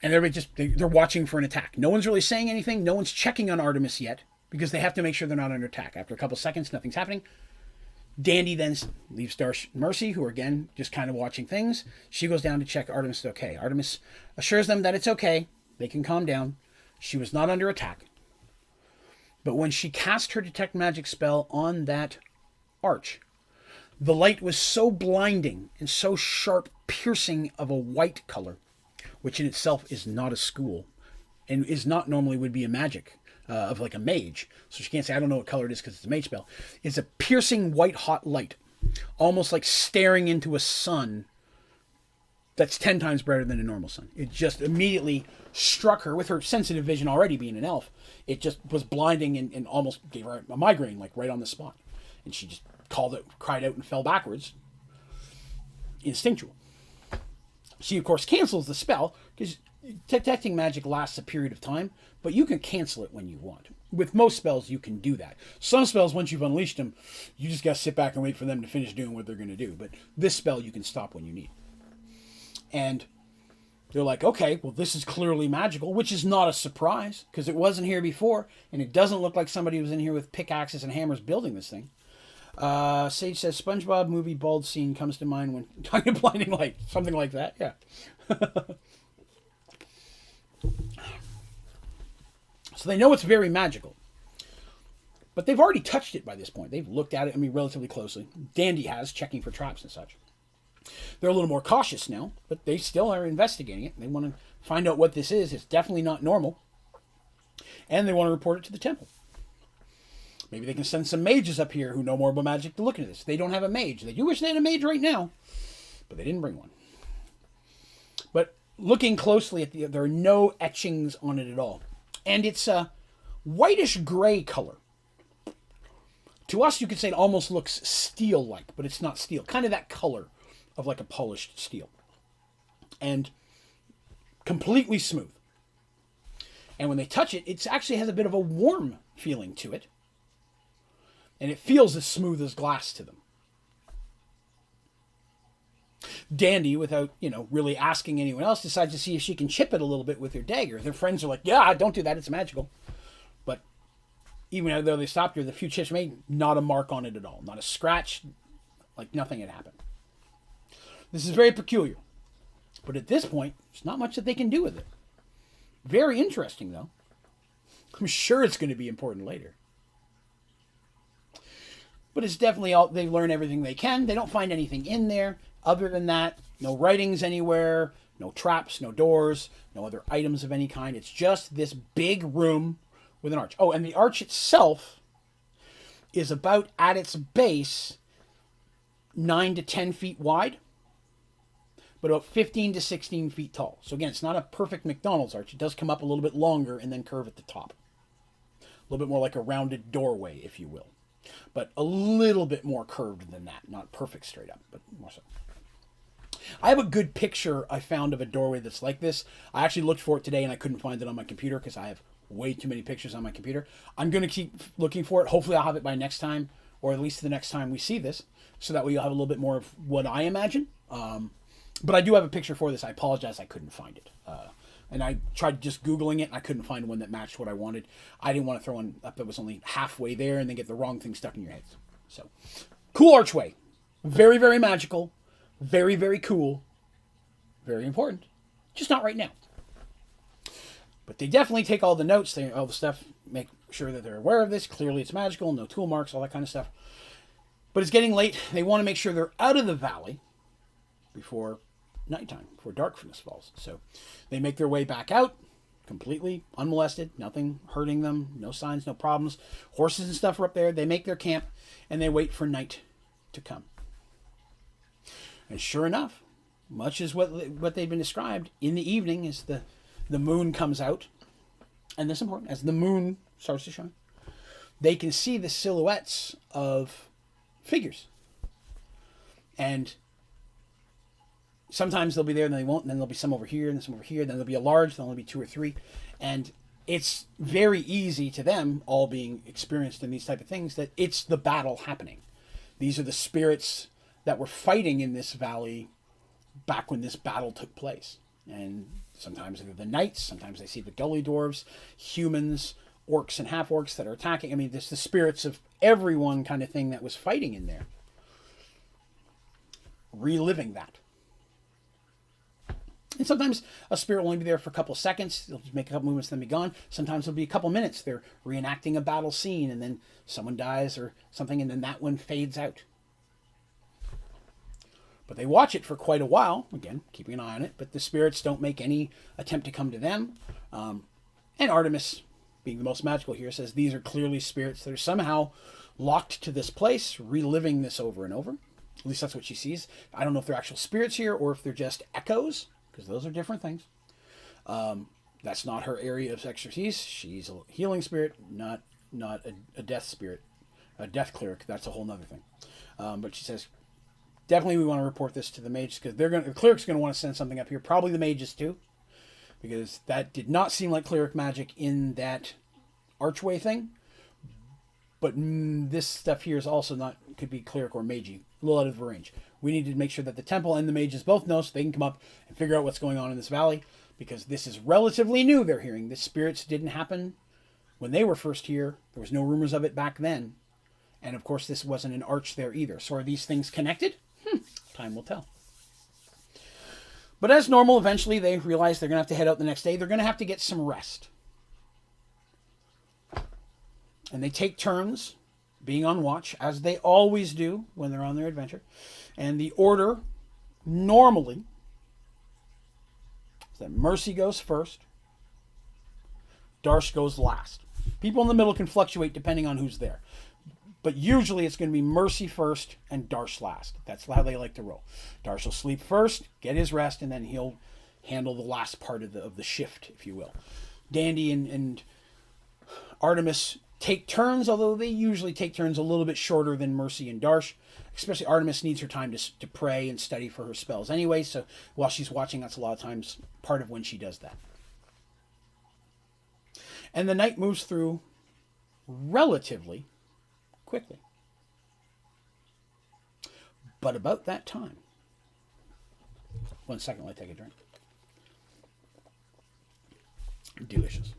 And they're watching for an attack. No one's really saying anything. No one's checking on Artemis yet, because they have to make sure they're not under attack. After a couple seconds, nothing's happening. Dandy then leaves Darsh and Mercy, who are again just kind of watching things. She goes down to check Artemis is okay. Artemis assures them that it's okay. They can calm down. She was not under attack. But when she cast her detect magic spell on that arch, the light was so blinding and so sharp, piercing of a white color, which in itself is not a school and is not normally would be a magic of like a mage. So she can't say, I don't know what color it is because it's a mage spell. It's a piercing white hot light, almost like staring into a sun that's 10 times brighter than a normal sun. It just immediately struck her, with her sensitive vision already being an elf. It just was blinding and almost gave her a migraine, like right on the spot. And she just cried out and fell backwards. Instinctual. She, of course, cancels the spell, because detecting magic lasts a period of time, but you can cancel it when you want. With most spells, you can do that. Some spells, once you've unleashed them, you just got to sit back and wait for them to finish doing what they're going to do. But this spell, you can stop when you need. And they're like, okay, well, this is clearly magical, which is not a surprise, because it wasn't here before, and it doesn't look like somebody was in here with pickaxes and hammers building this thing. Sage says, SpongeBob movie bald scene comes to mind when talking about blinding light. Something like that, yeah. So they know it's very magical. But they've already touched it by this point. They've looked at it, relatively closely. Dandy has, checking for traps and such. They're a little more cautious now, but they still are investigating it. They want to find out what this is. It's definitely not normal. And they want to report it to the temple. Maybe they can send some mages up here who know more about magic to look into this. They don't have a mage. They do wish they had a mage right now, but they didn't bring one. But looking closely at there are no etchings on it at all. And it's a whitish gray color. To us, you could say it almost looks steel-like, but it's not steel. Kind of that color of like a polished steel. And completely smooth. And when they touch it, it actually has a bit of a warm feeling to it. And it feels as smooth as glass to them. Dandy, without, really asking anyone else, decides to see if she can chip it a little bit with her dagger. Their friends are like, yeah, don't do that, it's magical. But even though they stopped her, the few chips made, not a mark on it at all. Not a scratch, like nothing had happened. This is very peculiar. But at this point, there's not much that they can do with it. Very interesting, though. I'm sure it's going to be important later. But it's definitely they learn everything they can. They don't find anything in there. Other than that, no writings anywhere, no traps, no doors, no other items of any kind. It's just this big room with an arch. Oh, and the arch itself is about, at its base, 9 to 10 feet wide, but about 15 to 16 feet tall. So again, it's not a perfect McDonald's arch. It does come up a little bit longer and then curve at the top. A little bit more like a rounded doorway, if you will. But a little bit more curved than that. Not perfect straight up, but more so. I have a good picture I found of a doorway that's like this. I actually looked for it today and I couldn't find it on my computer because I have way too many pictures on my computer. I'm going to keep looking for it. Hopefully I'll have it by next time. or at least the next time we see this, so that way you'll have a little bit more of what I imagine. But I do have a picture for this. I apologize, I couldn't find it. And I tried just Googling it, and I couldn't find one that matched what I wanted. I didn't want to throw one up that was only halfway there and then get the wrong thing stuck in your heads. So, cool archway. Very, very magical. Very, very cool. Very important. Just not right now. But they definitely take all the notes, all the stuff, make sure that they're aware of this. Clearly it's magical, no tool marks, all that kind of stuff. But it's getting late. They want to make sure they're out of the valley before nighttime, before darkness falls. So they make their way back out, completely unmolested, nothing hurting them, no signs, no problems. Horses and stuff are up there. They make their camp, and they wait for night to come. And sure enough, much as what they've been described, in the evening as the moon comes out, and this is important, as the moon starts to shine, they can see the silhouettes of figures. And sometimes they'll be there and they won't, and then there'll be some over here and some over here, then there'll be a large, there'll only be 2 or 3. And it's very easy to them, all being experienced in these type of things, that it's the battle happening. These are the spirits that were fighting in this valley back when this battle took place. And sometimes they're the knights, sometimes they see the gully dwarves, humans, orcs and half-orcs that are attacking. I mean, there's the spirits of everyone kind of thing that was fighting in there. Reliving that. And sometimes a spirit will only be there for a couple seconds. They'll just make a couple movements, then be gone. Sometimes it'll be a couple minutes. They're reenacting a battle scene, and then someone dies or something, and then that one fades out. But they watch it for quite a while, again, keeping an eye on it, but the spirits don't make any attempt to come to them. And Artemis, being the most magical here, says these are clearly spirits that are somehow locked to this place, reliving this over and over. At least that's what she sees. I don't know if they're actual spirits here or if they're just echoes, because those are different things. That's not her area of expertise. She's a healing spirit, not a death spirit, a death cleric. That's a whole nother thing. But she says, definitely we want to report this to the mages, because the cleric's going to want to send something up here. Probably the mages too, because that did not seem like cleric magic in that archway thing. But this stuff here is also not, could be cleric or magey, a little out of range. We need to make sure that the temple and the mages both know so they can come up and figure out what's going on in this valley, because this is relatively new, they're hearing. The spirits didn't happen when they were first here. There was no rumors of it back then. And of course, this wasn't an arch there either. So are these things connected? Time will tell. But as normal, eventually they realize they're going to have to head out the next day. They're going to have to get some rest. And they take turns being on watch, as they always do when they're on their adventure. And the order normally is that Mercy goes first, Darsh goes last. People in the middle can fluctuate depending on who's there. But usually it's going to be Mercy first and Darsh last. That's how they like to roll. Darsh will sleep first, get his rest, and then he'll handle the last part of the shift, if you will. Dandy and Artemis take turns, although they usually take turns a little bit shorter than Mercy and Darsh. Especially Artemis needs her time to pray and study for her spells anyway, so while she's watching, that's a lot of times part of when she does that. And the night moves through relatively quickly. But about that time, 1 second while I take a drink. Delicious.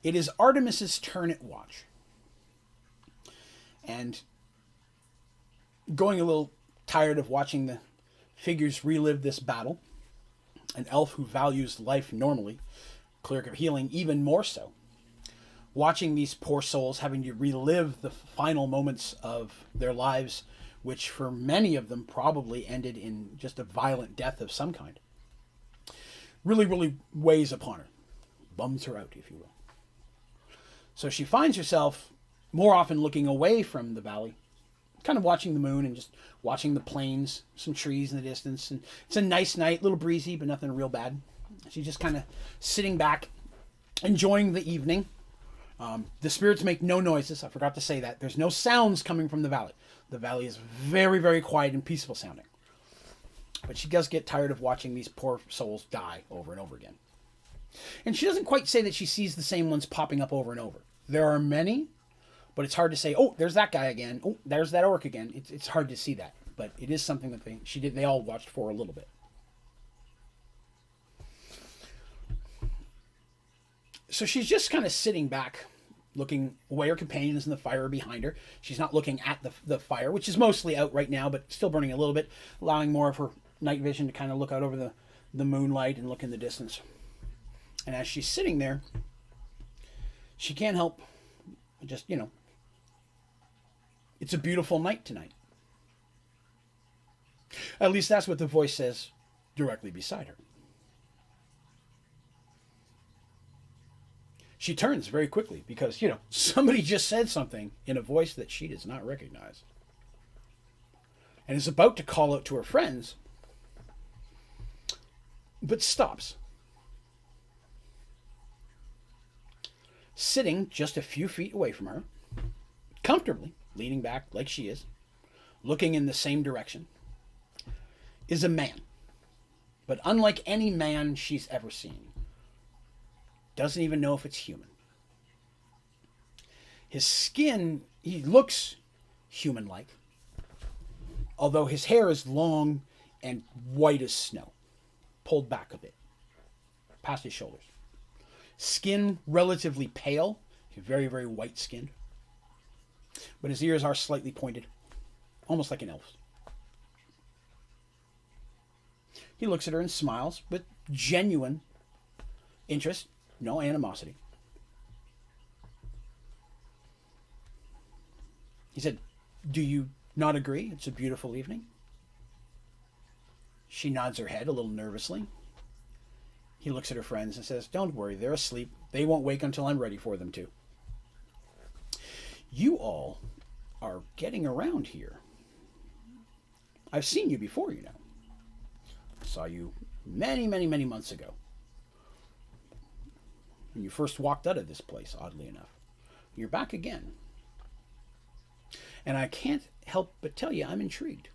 It is Artemis's turn at watch. And going a little tired of watching the figures relive this battle, an elf who values life normally, cleric of healing even more so, watching these poor souls having to relive the final moments of their lives, which for many of them probably ended in just a violent death of some kind, really, really weighs upon her. Bums her out, if you will. So she finds herself more often looking away from the valley, kind of watching the moon and just watching the plains, some trees in the distance. And it's a nice night, a little breezy, but nothing real bad. She's just kind of sitting back, enjoying the evening. The spirits make no noises. I forgot to say that. There's no sounds coming from the valley. The valley is very, very quiet and peaceful sounding. But she does get tired of watching these poor souls die over and over again. And she doesn't quite say that she sees the same ones popping up over and over. There are many, But it's hard to say, oh, there's that guy again. Oh, there's that orc again. It's hard to see that. But it is something that they all watched for a little bit. So she's just kind of sitting back, looking away. Her companion is in the fire behind her. She's not looking at the fire, which is mostly out right now, but still burning a little bit, allowing more of her night vision to kind of look out over the moonlight and look in the distance. And as she's sitting there, she can't help just, it's a beautiful night tonight. At least that's what the voice says directly beside her. She turns very quickly because, somebody just said something in a voice that she does not recognize. And is about to call out to her friends, but stops. Sitting just a few feet away from her, comfortably leaning back like she is, looking in the same direction, is a man. But unlike any man she's ever seen. Doesn't even know if it's human. His skin, he looks human-like, although his hair is long and white as snow, pulled back a bit, past his shoulders. Skin relatively pale, very, very white-skinned, but his ears are slightly pointed, almost like an elf's. He looks at her and smiles with genuine interest. No animosity. He said, "Do you not agree? It's a beautiful evening." She nods her head a little nervously. He looks at her friends and says, "Don't worry, they're asleep. They won't wake until I'm ready for them to." "You all are getting around here. I've seen you before, I saw you many, many, many months ago. When you first walked out of this place, oddly enough. You're back again. And I can't help but tell you I'm intrigued.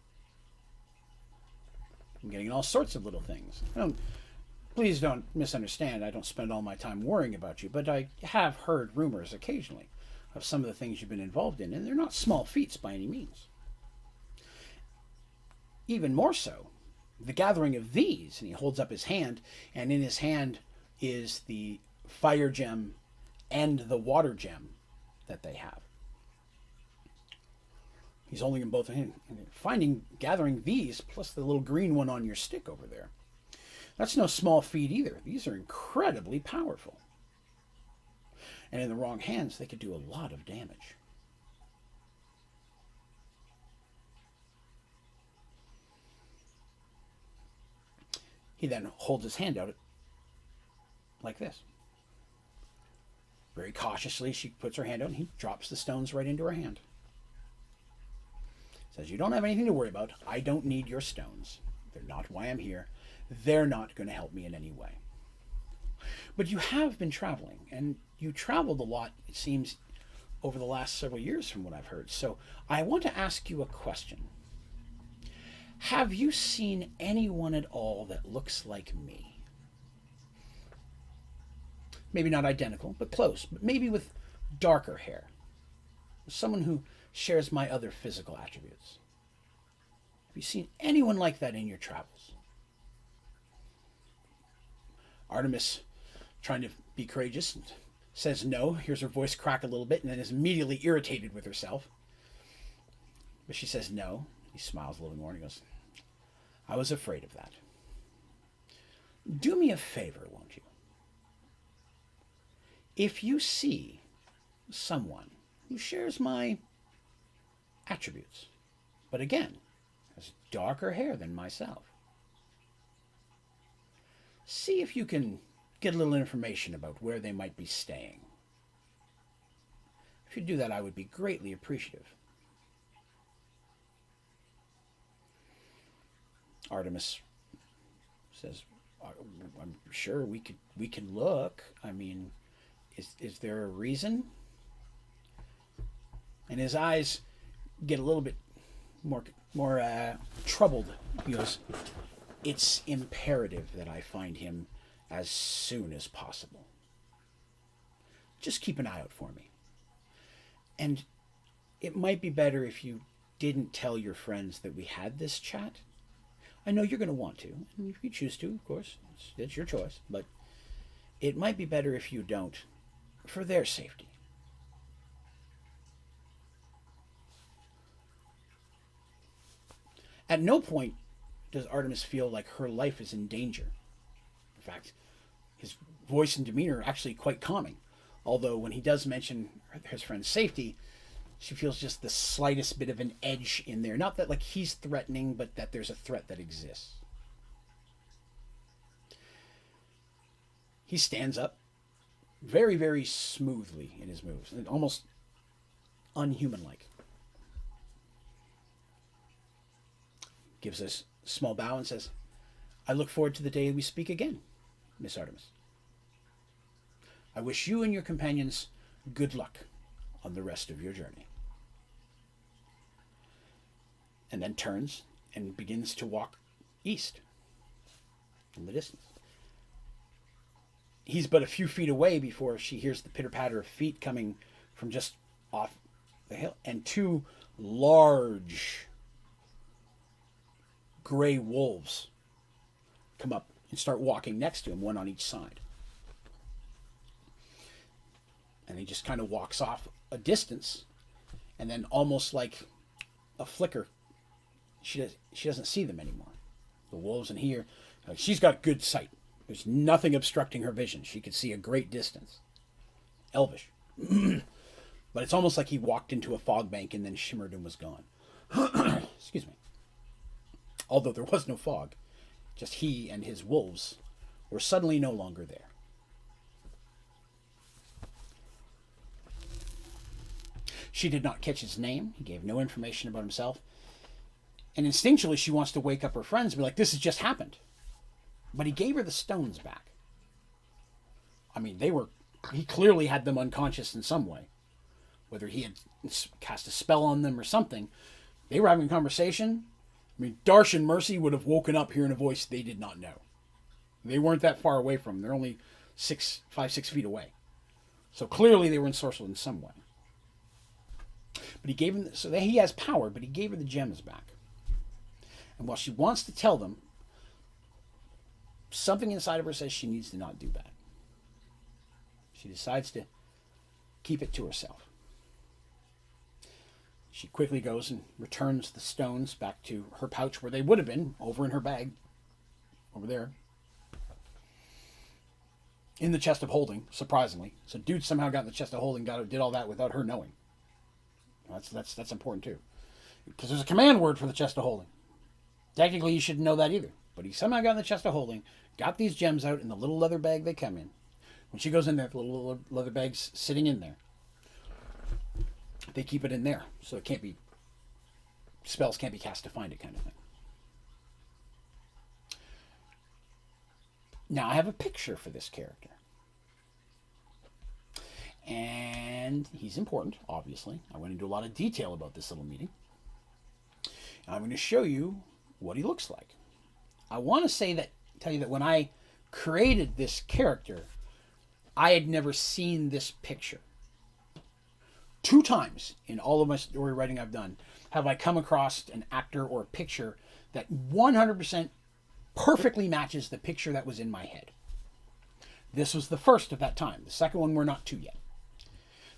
I'm getting all sorts of little things. Please don't misunderstand. I don't spend all my time worrying about you, but I have heard rumors occasionally of some of the things you've been involved in, and they're not small feats by any means. Even more so, the gathering of these," and he holds up his hand, and in his hand is the fire gem and the water gem that they have. He's holding them both in hand. Gathering these, plus the little green one on your stick over there, that's no small feat either. These are incredibly powerful. And in the wrong hands, they could do a lot of damage. He then holds his hand out like this. Very cautiously, she puts her hand out and he drops the stones right into her hand. Says, "You don't have anything to worry about. I don't need your stones. They're not why I'm here. They're not going to help me in any way. But you have been traveling, and you traveled a lot, it seems, over the last several years from what I've heard. So I want to ask you a question. Have you seen anyone at all that looks like me? Maybe not identical, but close. But maybe with darker hair. Someone who shares my other physical attributes. Have you seen anyone like that in your travels?" Artemis, trying to be courageous, says no. Hears her voice crack a little bit and then is immediately irritated with herself. But she says no. He smiles a little more and he goes, "I was afraid of that. Do me a favor, won't you? If you see someone who shares my attributes, but again, has darker hair than myself, see if you can get a little information about where they might be staying. If you do that, I would be greatly appreciative." Artemis says, "I'm sure we can look. I mean, is there a reason?" And his eyes get a little bit more troubled. He goes, "It's imperative that I find him as soon as possible. Just keep an eye out for me. And it might be better if you didn't tell your friends that we had this chat. I know you're going to want to, and if you choose to, of course, it's your choice, but it might be better if you don't, for their safety. At no point does Artemis feel like her life is in danger. In fact, his voice and demeanor are actually quite calming. Although when he does mention his friend's safety, she feels just the slightest bit of an edge in there. Not that like he's threatening, but that there's a threat that exists. He stands up very, very smoothly in his moves, and almost unhuman-like. Gives us a small bow and says, I look forward to the day we speak again, Miss Artemis. I wish you and your companions good luck on the rest of your journey. And then turns and begins to walk east in the distance. He's but a few feet away before she hears the pitter-patter of feet coming from just off the hill, and two large gray wolves come up and start walking next to him, one on each side. And he just kind of walks off a distance, and then almost like a flicker, she doesn't see them anymore. The wolves in here, she's got good sight. There's nothing obstructing her vision. She could see a great distance. Elvish. But it's almost like he walked into a fog bank and then shimmered and was gone. Excuse me. Although there was no fog, just he and his wolves were suddenly no longer there. She did not catch his name. He gave no information about himself. And instinctually, she wants to wake up her friends and be like, this has just happened. But he gave her the stones back. I mean, he clearly had them unconscious in some way. Whether he had cast a spell on them or something. They were having a conversation. I mean, Darsh and Mercy would have woken up hearing a voice they did not know. They weren't that far away from him. They're only 5, 6 feet away. So clearly they were ensorcelled in some way. But he gave him, so that he has power, but he gave her the gems back. And while she wants to tell them, something inside of her says she needs to not do that. She decides to keep it to herself. She quickly goes and returns the stones back to her pouch where they would have been, over in her bag, over there. In the chest of holding, surprisingly. So dude somehow got in the chest of holding, did all that without her knowing. That's important too. Because there's a command word for the chest of holding. Technically you shouldn't know that either. But he somehow got in the chest of holding, got these gems out in the little leather bag they come in. When she goes in there, the little leather bag's sitting in there. They keep it in there, so spells can't be cast to find it, kind of thing. Now I have a picture for this character. And he's important, obviously. I went into a lot of detail about this little meeting. And I'm going to show you what he looks like. I want to tell you that when I created this character, I had never seen this picture. 2 times in all of my story writing I've done have I come across an actor or a picture that 100% perfectly matches the picture that was in my head. This was the first of that time. The second one we're not to yet.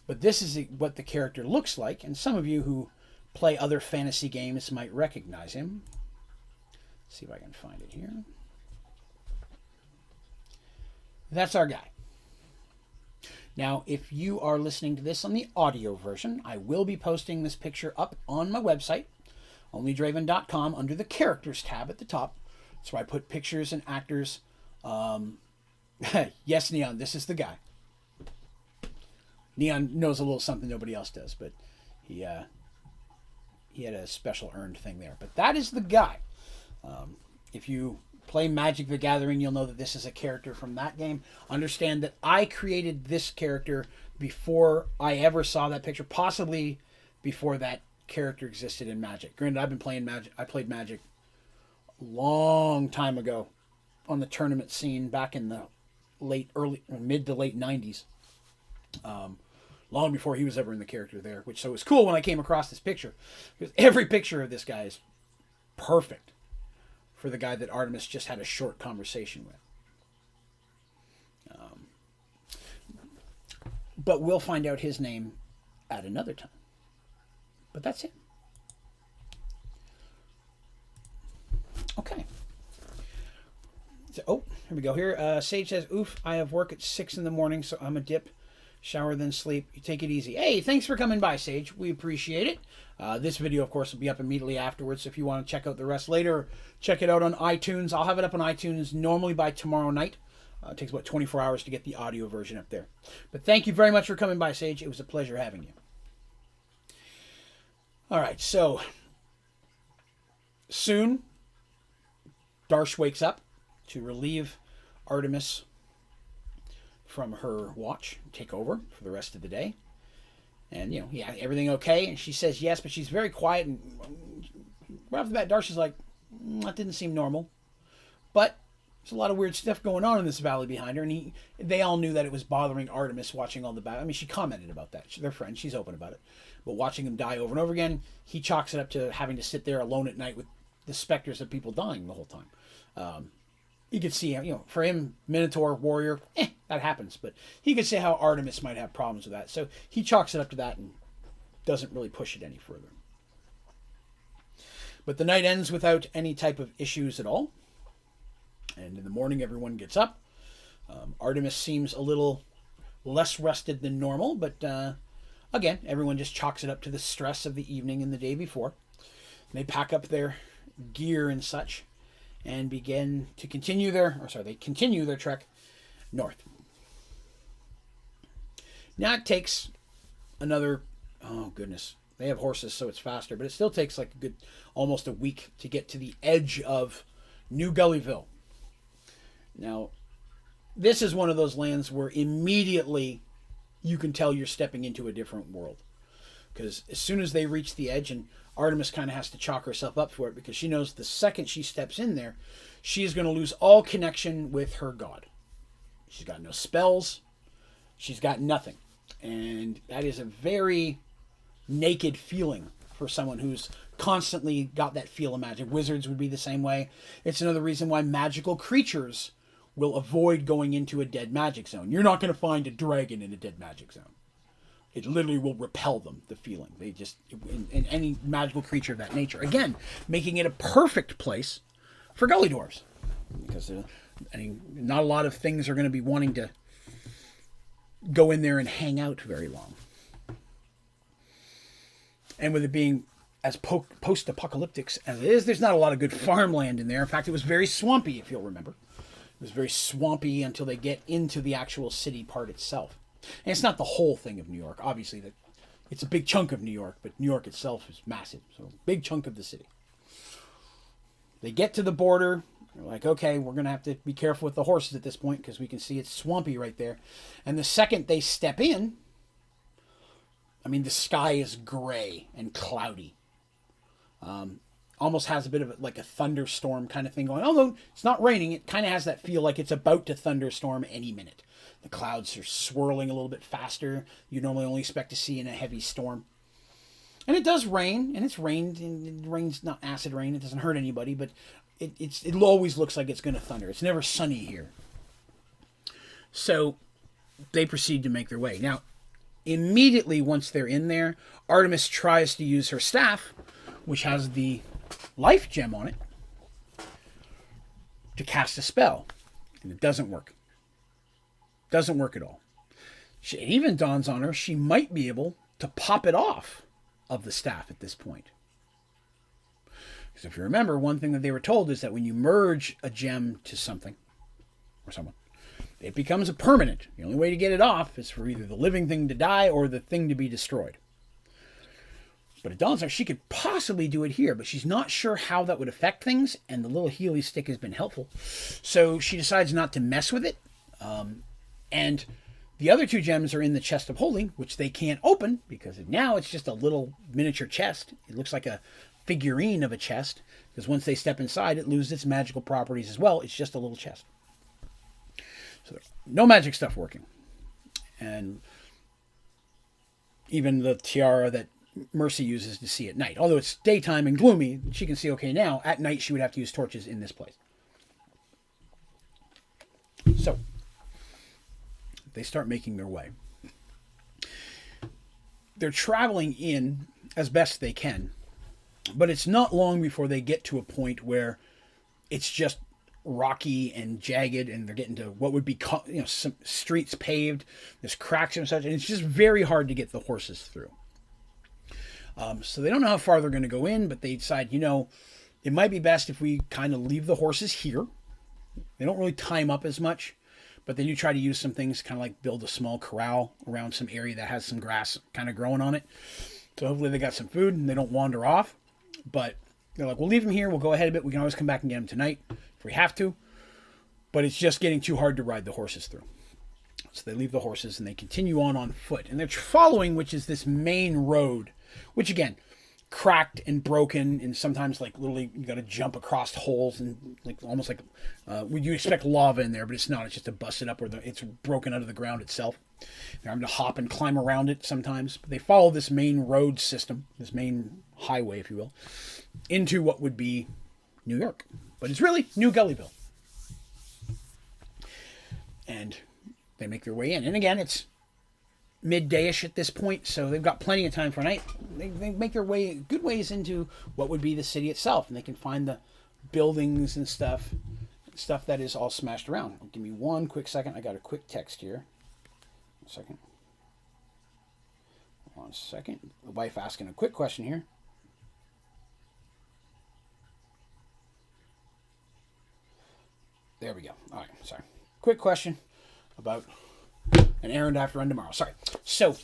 But this is what the character looks like, and some of you who play other fantasy games might recognize him. Let's see if I can find it here. That's our guy. Now, if you are listening to this on the audio version, I will be posting this picture up on my website, Onlydraven.com, under the Characters tab at the top. That's where I put pictures and actors. Yes, Neon, this is the guy. Neon knows a little something nobody else does, but he had a special earned thing there. But that is the guy. If you play Magic the Gathering, you'll know that this is a character from that game. Understand that I created this character before I ever saw that picture, possibly before that character existed in Magic. Granted, I've been playing Magic. I played Magic a long time ago on the tournament scene back in the mid to late 90s. Long long before he was ever in the character there. So it was cool when I came across this picture, because every picture of this guy is perfect for the guy that Artemis just had a short conversation with. But we'll find out his name at another time. But that's it. Okay. So, oh, here we go. Here, Sage says, "Oof, I have work at 6 in the morning, so I'm a dip, shower, then sleep. You take it easy." Hey, thanks for coming by, Sage. We appreciate it. This video, of course, will be up immediately afterwards. So if you want to check out the rest later, check it out on iTunes. I'll have it up on iTunes normally by tomorrow night. It takes about 24 hours to get the audio version up there. But thank you very much for coming by, Sage. It was a pleasure having you. All right, so soon Darsh wakes up to relieve Artemis from her watch, take over for the rest of the day. And, you know, yeah, everything okay? And she says yes, but she's very quiet. And right off the bat, Darsh is like, that didn't seem normal. But there's a lot of weird stuff going on in this valley behind her. And they all knew that it was bothering Artemis watching all the battle. I mean, she commented about that. They're friends. She's open about it. But watching them die over and over again, he chalks it up to having to sit there alone at night with the specters of people dying the whole time. You could see, you know, for him, Minotaur, warrior, that happens. But he could see how Artemis might have problems with that. So he chalks it up to that and doesn't really push it any further. But the night ends without any type of issues at all. And in the morning, everyone gets up. Artemis seems a little less rested than normal. But again, everyone just chalks it up to the stress of the evening and the day before. And they pack up their gear and such and begin to continue they continue their trek north. Now it takes another, oh goodness, they have horses so it's faster, but it still takes like almost a week to get to the edge of New Gullyville. Now, this is one of those lands where immediately you can tell you're stepping into a different world. Because as soon as they reach the edge, and Artemis kind of has to chalk herself up for it, because she knows the second she steps in there, she is going to lose all connection with her god. She's got no spells. She's got nothing. And that is a very naked feeling for someone who's constantly got that feel of magic. Wizards would be the same way. It's another reason why magical creatures will avoid going into a dead magic zone. You're not going to find a dragon in a dead magic zone. It literally will repel them, the feeling. They just, in any magical creature of that nature. Again, making it a perfect place for gully dwarves. Because not a lot of things are going to be wanting to go in there and hang out very long. And with it being as post-apocalyptic as it is, there's not a lot of good farmland in there. In fact, it was very swampy, if you'll remember. It was very swampy until they get into the actual city part itself. And it's not the whole thing of New York. Obviously, it's a big chunk of New York, but New York itself is massive. So, big chunk of the city. They get to the border. They're like, okay, we're going to have to be careful with the horses at this point because we can see it's swampy right there. And the second they step in, I mean, the sky is gray and cloudy. Almost has a bit of like a thunderstorm kind of thing going. Although it's not raining, it kind of has that feel like it's about to thunderstorm any minute. The clouds are swirling a little bit faster. You normally only expect to see in a heavy storm. And it does rain, and it's rained. And it rain's not acid rain. It doesn't hurt anybody, but it always looks like it's going to thunder. It's never sunny here. So they proceed to make their way. Now, immediately once they're in there, Artemis tries to use her staff, which has the life gem on it, to cast a spell. And it doesn't work. Doesn't work at all. It even dawns on her she might be able to pop it off of the staff at this point. Because if you remember, one thing that they were told is that when you merge a gem to something, or someone, it becomes a permanent. The only way to get it off is for either the living thing to die or the thing to be destroyed. But it dawns on her she could possibly do it here, but she's not sure how that would affect things, and the little Healy stick has been helpful. So she decides not to mess with it. And the other two gems are in the chest of holding, which they can't open because now it's just a little miniature chest. It looks like a figurine of a chest because once they step inside, it loses its magical properties as well. It's just a little chest. So no magic stuff working. And even the tiara that Mercy uses to see at night. Although it's daytime and gloomy, she can see okay now. At night, she would have to use torches in this place. So, they start making their way. They're traveling in as best they can, but it's not long before they get to a point where it's just rocky and jagged, and they're getting to what would be, some streets paved. There's cracks and such, and it's just very hard to get the horses through. So they don't know how far they're going to go in, but they decide, it might be best if we kind of leave the horses here. They don't really tie them up as much, but they do try to use some things, kind of like build a small corral around some area that has some grass kind of growing on it. So hopefully they got some food and they don't wander off. But they're like, we'll leave them here. We'll go ahead a bit. We can always come back and get them tonight if we have to. But it's just getting too hard to ride the horses through. So they leave the horses and they continue on foot. And they're following, which is this main road, which again, cracked and broken, and sometimes like literally you got to jump across holes, and like almost like you expect lava in there, but it's not. It's just a busted up, or it's broken out of the ground itself. They're having to hop and climb around it sometimes. But they follow this main road system, this main highway, if you will, into what would be New York, but it's really New Gullyville. And they make their way in, and again, it's midday-ish at this point, so they've got plenty of time for night. They make their way good ways into what would be the city itself, and they can find the buildings and stuff that is all smashed around. Give me one quick second. I got a quick text here. A second. One second. The wife asking a quick question here. There we go. All right, sorry. Quick question about an errand I have to run tomorrow. Sorry. So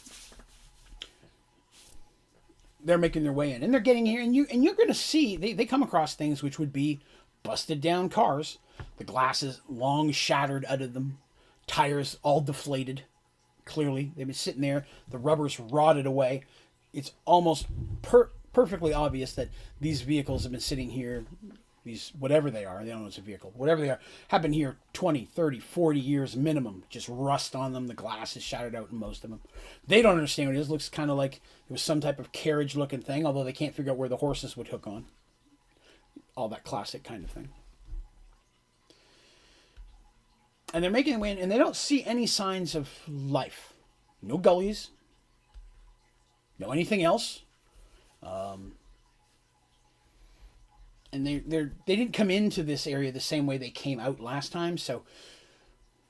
they're making their way in, and they're getting here, and you're going to see they come across things which would be busted down cars, the glasses long shattered out of them, tires all deflated. Clearly, they've been sitting there. The rubber's rotted away. It's almost perfectly obvious that these vehicles have been sitting here. These, whatever they are, they don't know it's a vehicle, whatever they are, have been here 20, 30, 40 years minimum. Just rust on them. The glass is shattered out in most of them. They don't understand what it is. Looks kind of like it was some type of carriage looking thing, although they can't figure out where the horses would hook on. All that classic kind of thing. And they're making their way in, and they don't see any signs of life. No gullies. No anything else. And they didn't come into this area the same way they came out last time. So,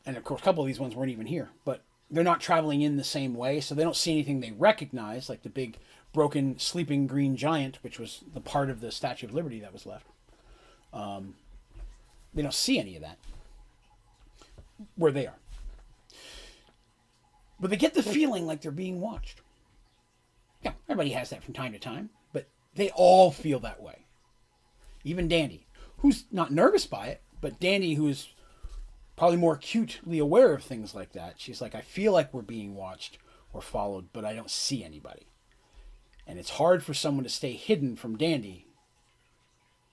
and of course, a couple of these ones weren't even here. But they're not traveling in the same way, so they don't see anything they recognize, like the big broken sleeping green giant, which was the part of the Statue of Liberty that was left. They don't see any of that where they are. But they get the feeling like they're being watched. Yeah, everybody has that from time to time, but they all feel that way. Even Dandy, who's not nervous by it, but Dandy, who is probably more acutely aware of things like that, she's like, I feel like we're being watched or followed, but I don't see anybody. And it's hard for someone to stay hidden from Dandy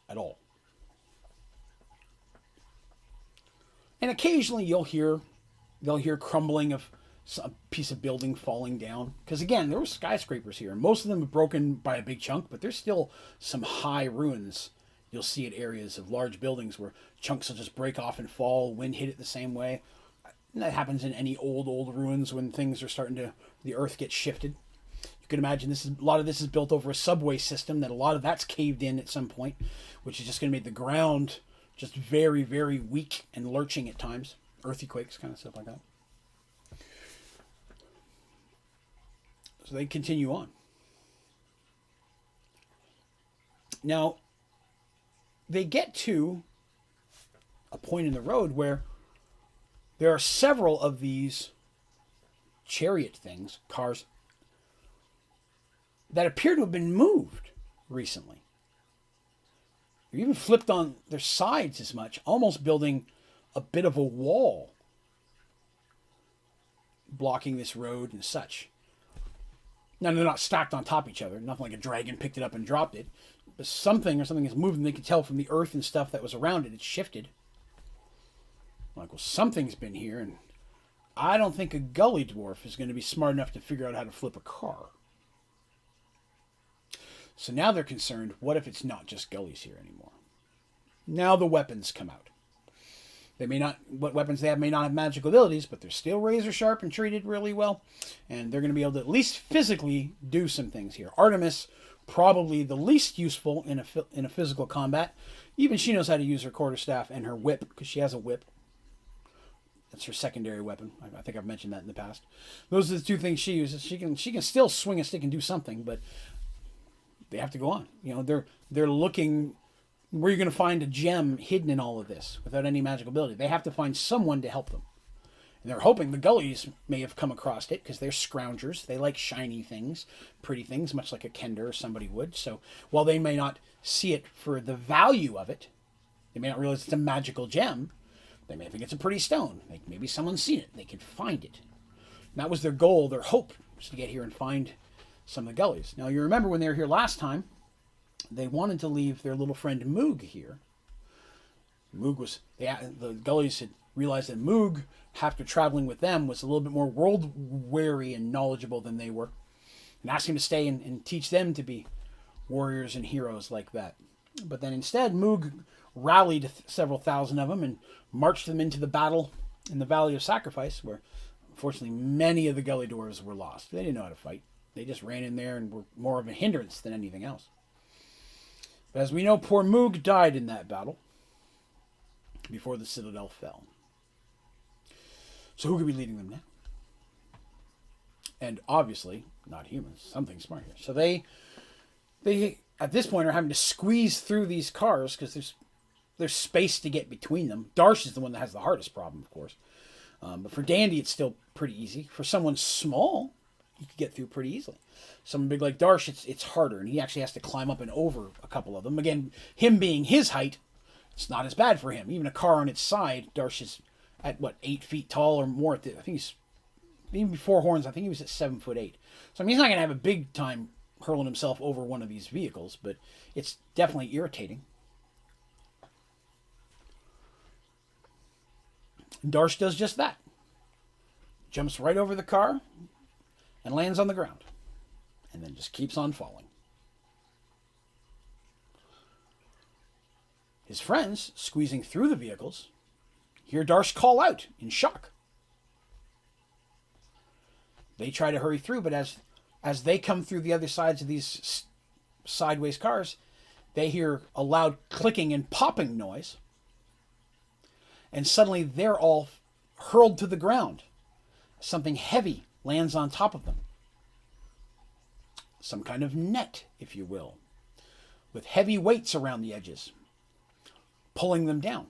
at all. And occasionally you'll hear crumbling of a piece of building falling down. Because again, there were skyscrapers here. Most of them are broken by a big chunk, but there's still some high ruins. You'll see at areas of large buildings where chunks will just break off and fall, wind hit it the same way. And that happens in any old ruins when things are starting to, the earth gets shifted. You can imagine a lot of this is built over a subway system, that a lot of that's caved in at some point, which is just going to make the ground just very, very weak and lurching at times. Earthy quakes, kind of stuff like that. So they continue on. Now, they get to a point in the road where there are several of these chariot things, cars, that appear to have been moved recently. They're even flipped on their sides as much, almost building a bit of a wall blocking this road and such. Now, they're not stacked on top of each other. Nothing like a dragon picked it up and dropped it. But something is moved, and they can tell from the earth and stuff that was around it, it's shifted. Like, well, something's been here, and I don't think a gully dwarf is going to be smart enough to figure out how to flip a car. So now they're concerned, what if it's not just gullies here anymore? Now the weapons come out. They may not, what weapons they have may not have magical abilities, but they're still razor sharp and treated really well. And they're going to be able to at least physically do some things here. Artemis, probably the least useful in a physical combat. Even she knows how to use her quarterstaff and her whip, because she has a whip. That's her secondary weapon. I think I've mentioned that in the past. Those are the two things she uses. She can still swing a stick and do something, but they have to go on. You know, they're looking where you're going to find a gem hidden in all of this without any magical ability. They have to find someone to help them. And they're hoping the gullies may have come across it because they're scroungers. They like shiny things, pretty things, much like a Kender or somebody would. So while they may not see it for the value of it, they may not realize it's a magical gem. They may think it's a pretty stone. Like maybe someone's seen it. They can find it. And that was their goal, their hope, was to get here and find some of the gullies. Now, you remember when they were here last time, they wanted to leave their little friend Moog here. Moog was, the gullies had realized that Moog, after traveling with them, was a little bit more world-weary and knowledgeable than they were, and asked him to stay and teach them to be warriors and heroes like that. But then instead, Moog rallied several thousand of them and marched them into the battle in the Valley of Sacrifice, where, unfortunately, many of the gully dwarves were lost. They didn't know how to fight. They just ran in there and were more of a hindrance than anything else. But as we know, poor Moog died in that battle before the citadel fell. So who could be leading them now? And obviously, not humans. Something smart here. So they at this point are having to squeeze through these cars because there's space to get between them. Darsh is the one that has the hardest problem, of course. But for Dandy, it's still pretty easy. For someone small, you could get through pretty easily. Someone big like Darsh, it's harder, and he actually has to climb up and over a couple of them. Again, him being his height, it's not as bad for him. Even a car on its side, Darsh is at, 8 feet tall or more. I think he's, even before horns, I think he was at 7'8". So I mean, he's not going to have a big time hurling himself over one of these vehicles, but it's definitely irritating. Darsh does just that. Jumps right over the car and lands on the ground. And then just keeps on falling. His friends, squeezing through the vehicles, hear Darsh call out in shock. They try to hurry through, but as they come through the other sides of these sideways cars, they hear a loud clicking and popping noise. And suddenly they're all hurled to the ground. Something heavy lands on top of them. Some kind of net, if you will, with heavy weights around the edges, pulling them down.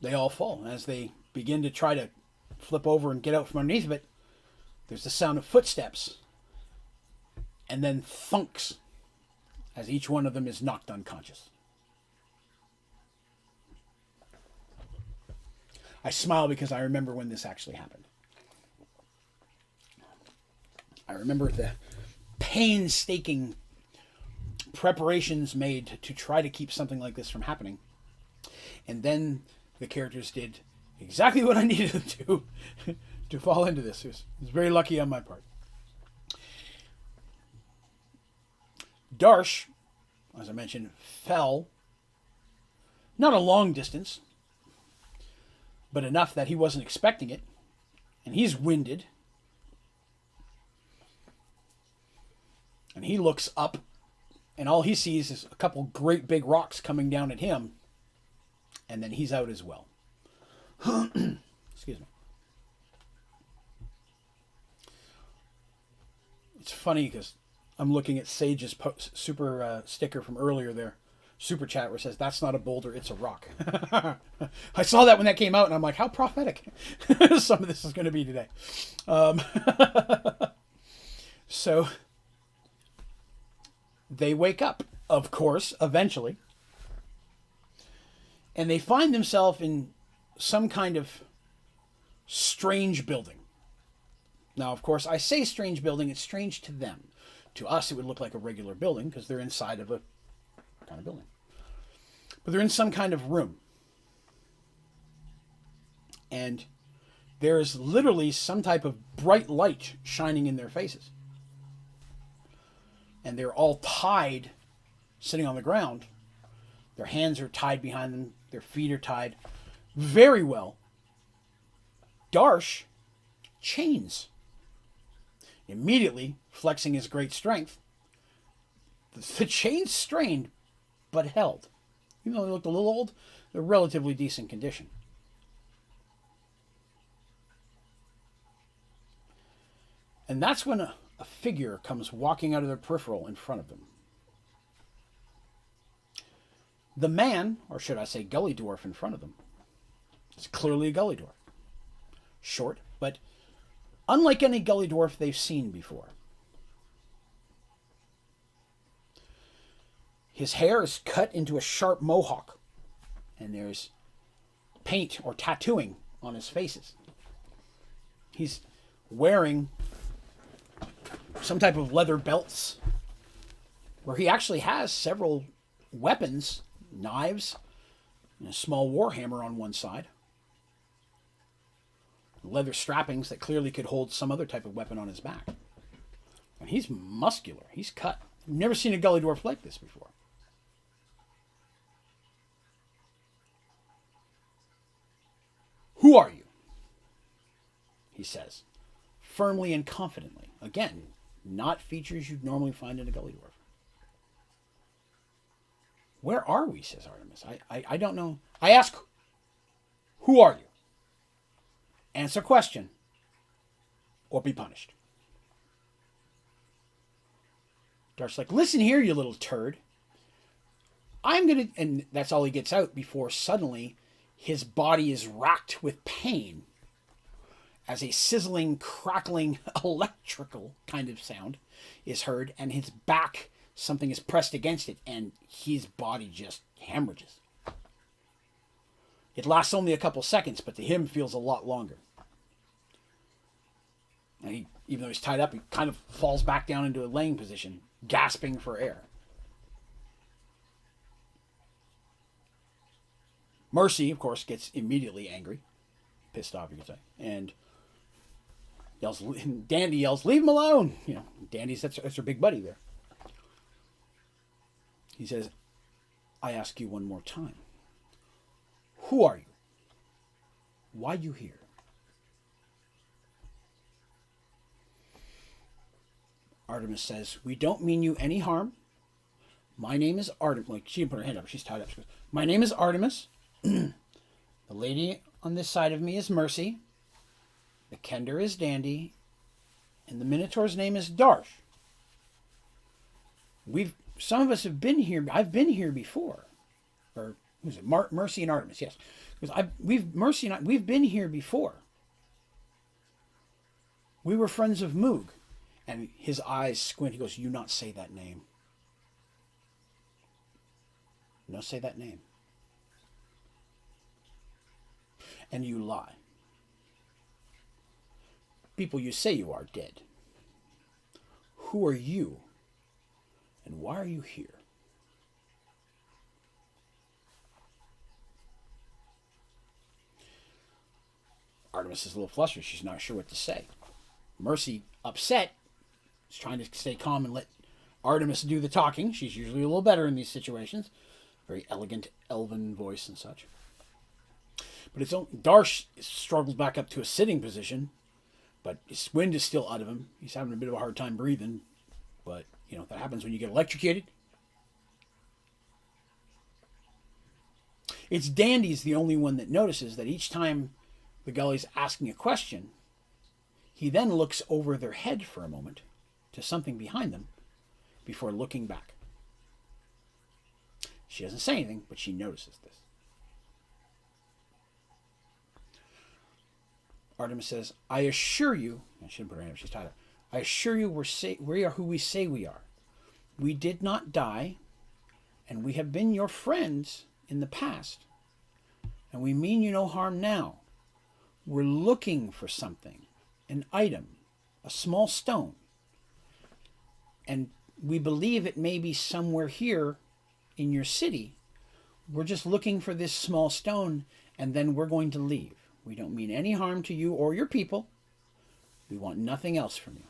They all fall. As they begin to try to flip over and get out from underneath of it, there's the sound of footsteps, and then thunks as each one of them is knocked unconscious. I smile because I remember when this actually happened. I remember the painstaking preparations made to try to keep something like this from happening. And then the characters did exactly what I needed them to fall into this. It was very lucky on my part. Darsh, as I mentioned, fell not a long distance, but enough that he wasn't expecting it. And he's winded. And he looks up, and all he sees is a couple great big rocks coming down at him. And then he's out as well. Excuse me. It's funny because I'm looking at Sage's super sticker from earlier there. Super chat where it says, "That's not a boulder, it's a rock." I saw that when that came out, and I'm like, how prophetic some of this is going to be today. So they wake up, of course, eventually. And they find themselves in some kind of strange building. Now, of course, I say strange building, it's strange to them. To us, it would look like a regular building because they're inside of a kind of building. But they're in some kind of room. and there's literally some type of bright light shining in their faces. And they're all tied, sitting on the ground. Their hands are tied behind them. Their feet are tied very well. Darsh, chains. Immediately, flexing his great strength, the chains strained, but held. Even though they looked a little old, they're relatively decent condition. And that's when a figure comes walking out of their peripheral in front of them. The man, or should I say gully dwarf in front of them, is clearly a gully dwarf. Short, but unlike any gully dwarf they've seen before. His hair is cut into a sharp mohawk, and there's paint or tattooing on his faces. He's wearing some type of leather belts, where he actually has several weapons, knives, and a small warhammer on one side. Leather strappings that clearly could hold some other type of weapon on his back. And he's muscular. He's cut. I've never seen a gully dwarf like this before. Who are you? He says, firmly and confidently. Again, not features you'd normally find in a gully dwarf. Where are we, says Artemis. I don't know. I ask, who are you? Answer question, or be punished. Darth's like, listen here, you little turd. I'm going to... And that's all he gets out before suddenly his body is racked with pain as a sizzling, crackling, electrical kind of sound is heard, and his back, something is pressed against it, and his body just hemorrhages. It lasts only a couple seconds, but to him feels a lot longer. And he, even though he's tied up, he kind of falls back down into a laying position, gasping for air. Mercy, of course, gets immediately angry. Pissed off, you could say. And Dandy yells, leave him alone! You know, Dandy's, that's her big buddy there. He says, I ask you one more time. Who are you? Why you here? Artemis says, we don't mean you any harm. My name is Artemis. Like, she didn't put her hand up. She's tied up. She goes, my name is Artemis. The lady on this side of me is Mercy. The Kender is Dandy. And the Minotaur's name is Darsh. Some of us have been here. I've been here before. Or, who's it? Mercy and Artemis, yes. Because Mercy and I, we've been here before. We were friends of Moog. And his eyes squint. He goes, you not say that name. No say that name. And you lie. People you say you are dead. Who are you? And why are you here? Artemis is a little flustered. She's not sure what to say. Mercy, upset, is trying to stay calm and let Artemis do the talking. She's usually a little better in these situations. Very elegant elven voice and such. But Darsh struggles back up to a sitting position, but his wind is still out of him. He's having a bit of a hard time breathing, but, you know, that happens when you get electrocuted. It's Dandy's the only one that notices that each time the gully's asking a question, he then looks over their head for a moment to something behind them before looking back. She doesn't say anything, but she notices this. Artemis says, I assure you, I shouldn't put her hand up, she's tied up. I assure you we are who we say we are. We did not die, and we have been your friends in the past. And we mean you no harm now. We're looking for something, an item, a small stone. And we believe it may be somewhere here in your city. We're just looking for this small stone, and then we're going to leave. We don't mean any harm to you or your people. We want nothing else from you.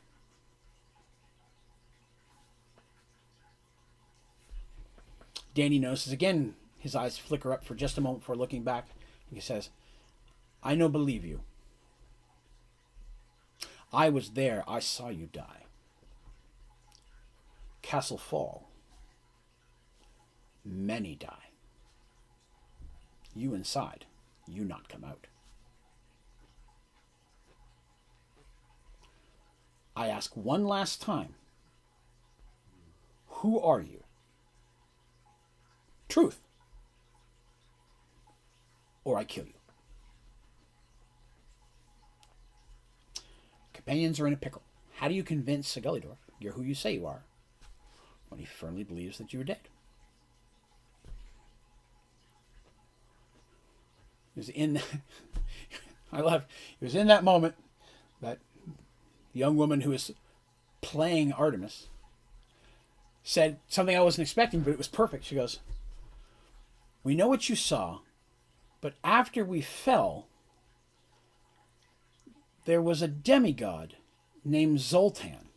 Danny notices again, his eyes flicker up for just a moment before looking back. He says, I no believe you. I was there. I saw you die. Castle fall. Many die. You inside. You not come out. I ask one last time. Who are you? Truth. Or I kill you. Companions are in a pickle. How do you convince a gully dwarf you're who you say you are when he firmly believes that you are dead? It was in it was in that moment that the young woman who was playing Artemis said something I wasn't expecting, but it was perfect. She goes, we know what you saw, but after we fell, there was a demigod named Zoltan.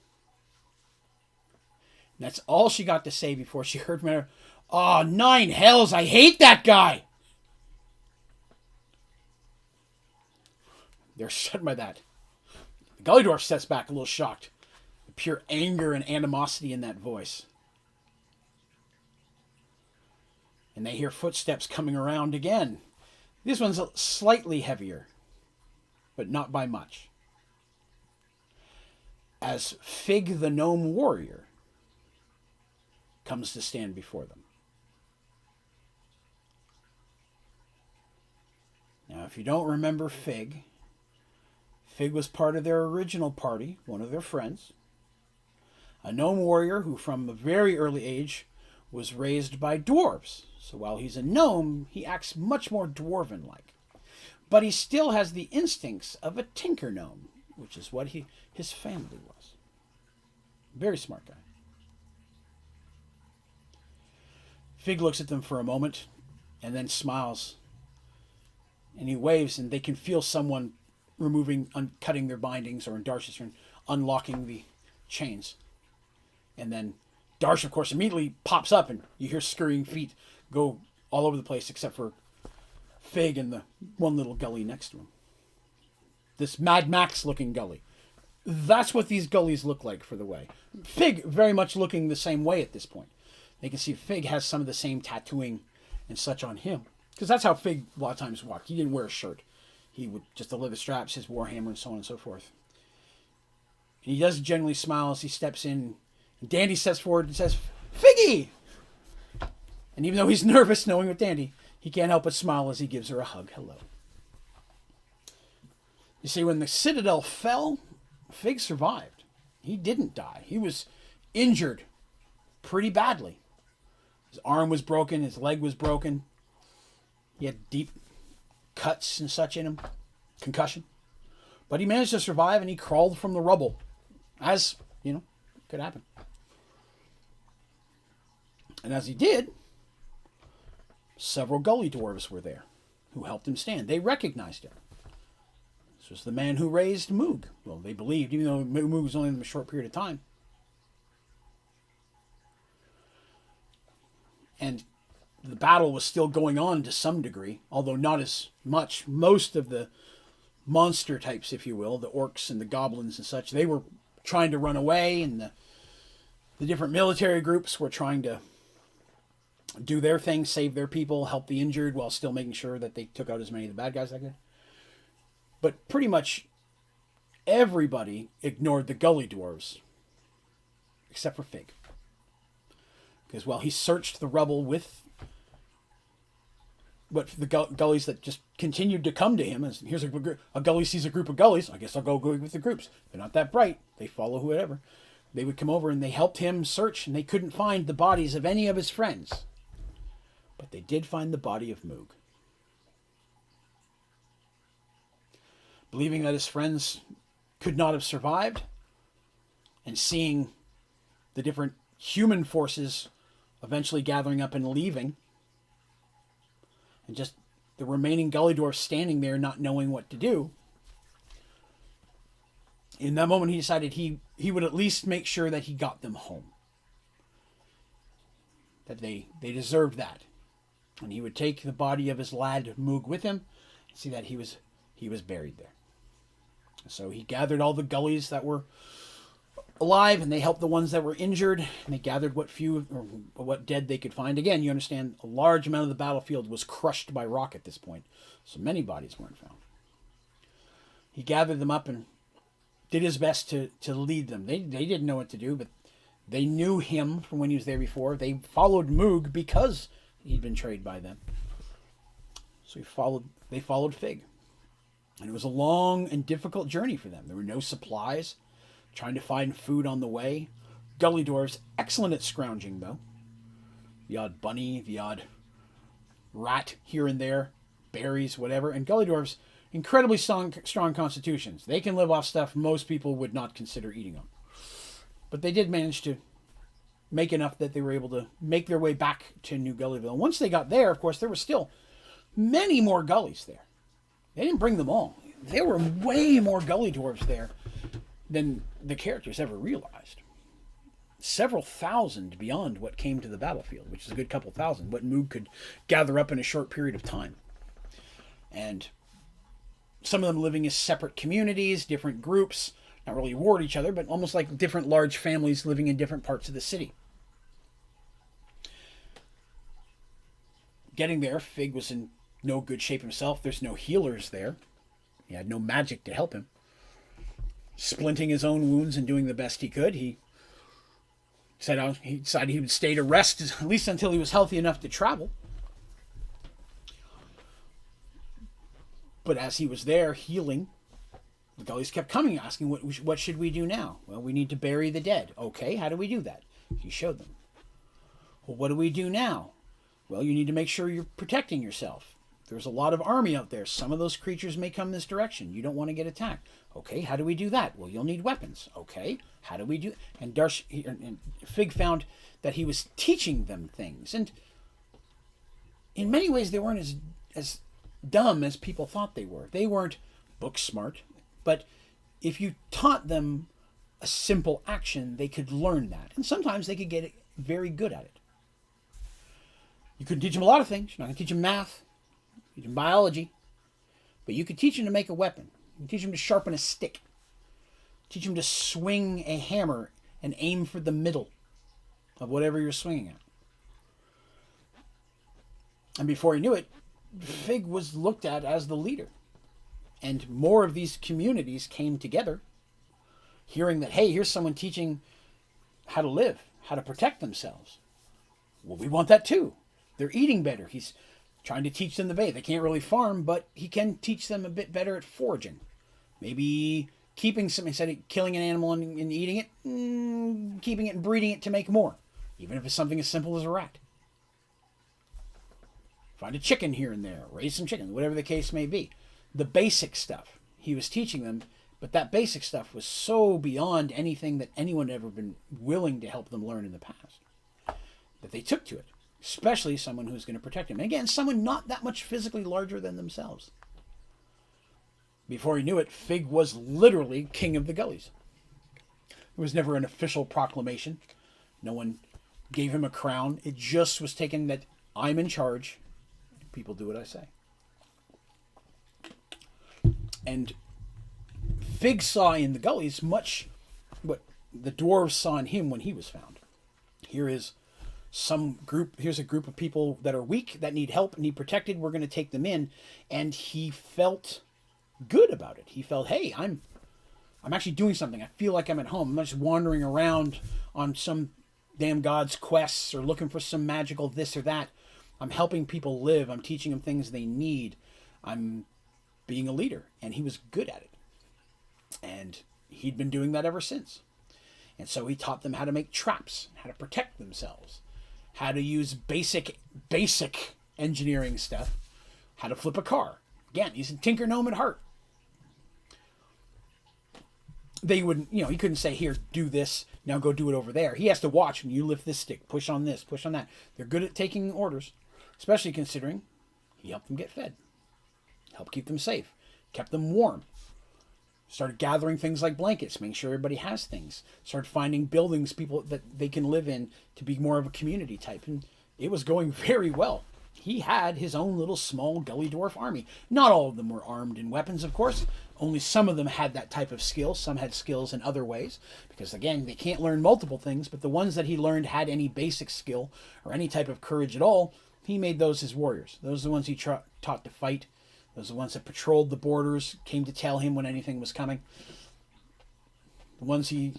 And that's all she got to say before she heard from her, oh, 9 hells, I hate that guy. They're stunned by that. The gully dwarf steps back a little shocked. The pure anger and animosity in that voice. And they hear footsteps coming around again. This one's slightly heavier, but not by much. As Fig the gnome warrior comes to stand before them. Now, if you don't remember Fig, Fig was part of their original party, one of their friends. A gnome warrior who from a very early age was raised by dwarves. So while he's a gnome, he acts much more dwarven-like. But he still has the instincts of a tinker gnome, which is what his family was. Very smart guy. Fig looks at them for a moment and then smiles. And he waves, and they can feel someone cutting their bindings, or in Darsh's turn, unlocking the chains. And then Darsh, of course, immediately pops up, and you hear scurrying feet go all over the place, except for Fig and the one little gully next to him. This Mad Max-looking gully. That's what these gullies look like for the way. Fig very much looking the same way at this point. They can see Fig has some of the same tattooing and such on him. Because that's how Fig a lot of times walked. He didn't wear a shirt. He would just the leather straps, his warhammer, and so on and so forth. And he does generally smile as he steps in. And Dandy steps forward and says, Figgy! And even though he's nervous knowing with Dandy, he can't help but smile as he gives her a hug. Hello. You see, when the Citadel fell, Fig survived. He didn't die. He was injured pretty badly. His arm was broken. His leg was broken. He had deep cuts and such in him. Concussion. But he managed to survive, and he crawled from the rubble. As, could happen. And as he did, several gully dwarves were there who helped him stand. They recognized him. This was the man who raised Moog. Well, they believed, even though Moog was only in a short period of time. And the battle was still going on to some degree, although not as much. Most of the monster types, if you will, the orcs and the goblins and such, they were trying to run away, and the different military groups were trying to do their thing, save their people, help the injured, while still making sure that they took out as many of the bad guys as they could. But pretty much everybody ignored the gully dwarves, except for Fig. Because while he searched the rubble with the gullies that just continued to come to him, as here's a gully sees a group of gullies, I guess I'll go with the groups. They're not that bright. They follow whoever. They would come over and they helped him search, and they couldn't find the bodies of any of his friends. But they did find the body of Moog. Believing that his friends could not have survived, and seeing the different human forces eventually gathering up and leaving, and just the remaining gully dwarfs standing there not knowing what to do. In that moment, he decided he would at least make sure that he got them home. That they deserved that. And he would take the body of his lad Moog with him and see that he was buried there. So he gathered all the gullies that were alive, and they helped the ones that were injured, and they gathered what few or what dead they could find. Again, you understand, a large amount of the battlefield was crushed by rock at this point, so many bodies weren't found. He gathered them up and did his best to lead them. They didn't know what to do, but they knew him from when he was there before. They followed Moog because he'd been betrayed by them. So they followed Fig. And it was a long and difficult journey for them. There were no supplies, trying to find food on the way. Gully dwarves, excellent at scrounging, though. The odd bunny, the odd rat here and there, berries, whatever. And gully dwarves, incredibly strong constitutions. They can live off stuff most people would not consider eating on. But they did manage to make enough that they were able to make their way back to New Gullyville. And once they got there, of course, there were still many more gullies there. They didn't bring them all. There were way more gully dwarves there than the characters ever realized. Several thousand beyond what came to the battlefield, which is a good couple thousand, what Moog could gather up in a short period of time. And some of them living as separate communities, different groups, not really war at each other, but almost like different large families living in different parts of the city. Getting there, Fig was in no good shape himself. There's no healers there. He had no magic to help him. Splinting his own wounds and doing the best he could, he decided he would stay to rest, at least until he was healthy enough to travel. But as he was there healing, the gullies kept coming, asking, what should we do now? Well, we need to bury the dead. Okay, how do we do that? He showed them. Well, what do we do now? Well, you need to make sure you're protecting yourself. There's a lot of army out there. Some of those creatures may come this direction. You don't want to get attacked. Okay, how do we do that? Well, you'll need weapons. Okay, how do we do... And Fig found that he was teaching them things. And in many ways, they weren't as dumb as people thought they were. They weren't book smart. But if you taught them a simple action, they could learn that. And sometimes they could get very good at it. You couldn't teach them a lot of things. You're not going to teach them math. Teach them biology, but you could teach them to make a weapon. You can teach them to sharpen a stick. Teach them to swing a hammer and aim for the middle of whatever you're swinging at. And before he knew it, Fig was looked at as the leader. And more of these communities came together, hearing that, hey, here's someone teaching how to live, how to protect themselves. Well, we want that too. They're eating better. He's trying to teach them the way. They can't really farm, but he can teach them a bit better at foraging. Maybe keeping some, instead of killing an animal and eating it, keeping it and breeding it to make more. Even if it's something as simple as a rat. Find a chicken here and there. Raise some chickens, whatever the case may be. The basic stuff he was teaching them, but that basic stuff was so beyond anything that anyone had ever been willing to help them learn in the past, that they took to it. Especially someone who's going to protect him. And again, someone not that much physically larger than themselves. Before he knew it, Fig was literally king of the gullies. It was never an official proclamation. No one gave him a crown. It just was taken that I'm in charge. People do what I say. And Fig saw in the gullies much what the dwarves saw in him when he was found. Here's a group of people that are weak, that need help, need protected. We're going to take them in. And he felt good about it. He felt, hey, I'm actually doing something. I feel like I'm at home. I'm not just wandering around on some damn god's quests or looking for some magical this or that. I'm helping people live. I'm teaching them things they need. I'm being a leader. And he was good at it. And he'd been doing that ever since. And so he taught them how to make traps, how to protect themselves, how to use basic engineering stuff, how to flip a car. Again, he's a tinker gnome at heart. They wouldn't, he couldn't say, here, do this, now go do it over there. He has to watch, and you lift this stick, push on this, push on that. They're good at taking orders, especially considering he helped them get fed. helped keep them safe, kept them warm. Started gathering things like blankets, making sure everybody has things. Started finding buildings people that they can live in to be more of a community type. And it was going very well. He had his own little small gully dwarf army. Not all of them were armed in weapons, of course. Only some of them had that type of skill. Some had skills in other ways. Because, again, they can't learn multiple things. But the ones that he learned had any basic skill or any type of courage at all, he made those his warriors. Those are the ones he taught to fight. Those are the ones that patrolled the borders, came to tell him when anything was coming. The ones he,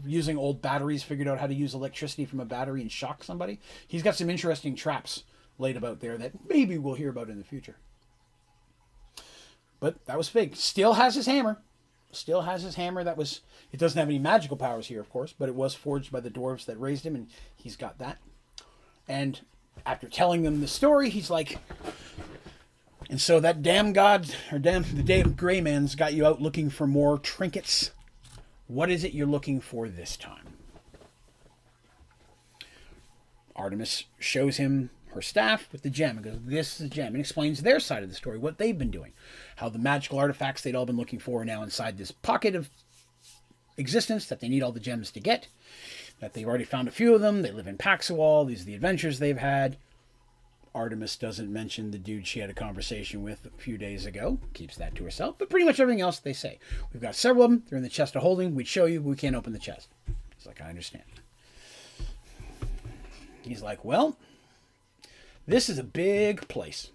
using old batteries, figured out how to use electricity from a battery and shock somebody. He's got some interesting traps laid about there that maybe we'll hear about in the future. But that was Fig. Still has his hammer. Still has his hammer. It doesn't have any magical powers here, of course, but it was forged by the dwarves that raised him, and he's got that. And after telling them the story, he's like... And so that damn god, or the damn gray man's got you out looking for more trinkets. What is it you're looking for this time? Artemis shows him her staff with the gem and goes, this is the gem, and explains their side of the story, what they've been doing. How the magical artifacts they'd all been looking for are now inside this pocket of existence that they need all the gems to get. That they've already found a few of them. They live in Paxawal. These are the adventures they've had. Artemis doesn't mention the dude she had a conversation with a few days ago. Keeps that to herself. But pretty much everything else they say. We've got several of them. They're in the chest of holding. We'd show you. But we can't open the chest. He's like, I understand. He's like, well, this is a big place.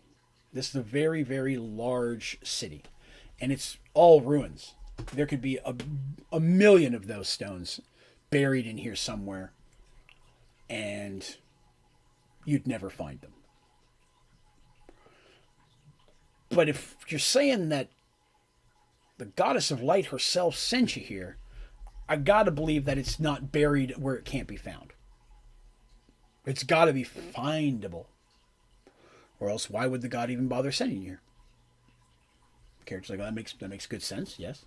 This is a very, very large city. And it's all ruins. There could be a million of those stones buried in here somewhere. And you'd never find them. But if you're saying that the goddess of light herself sent you here, I gotta believe that it's not buried where it can't be found. It's gotta be findable. Or else why would the god even bother sending you here? The character's like, well, that makes good sense, yes.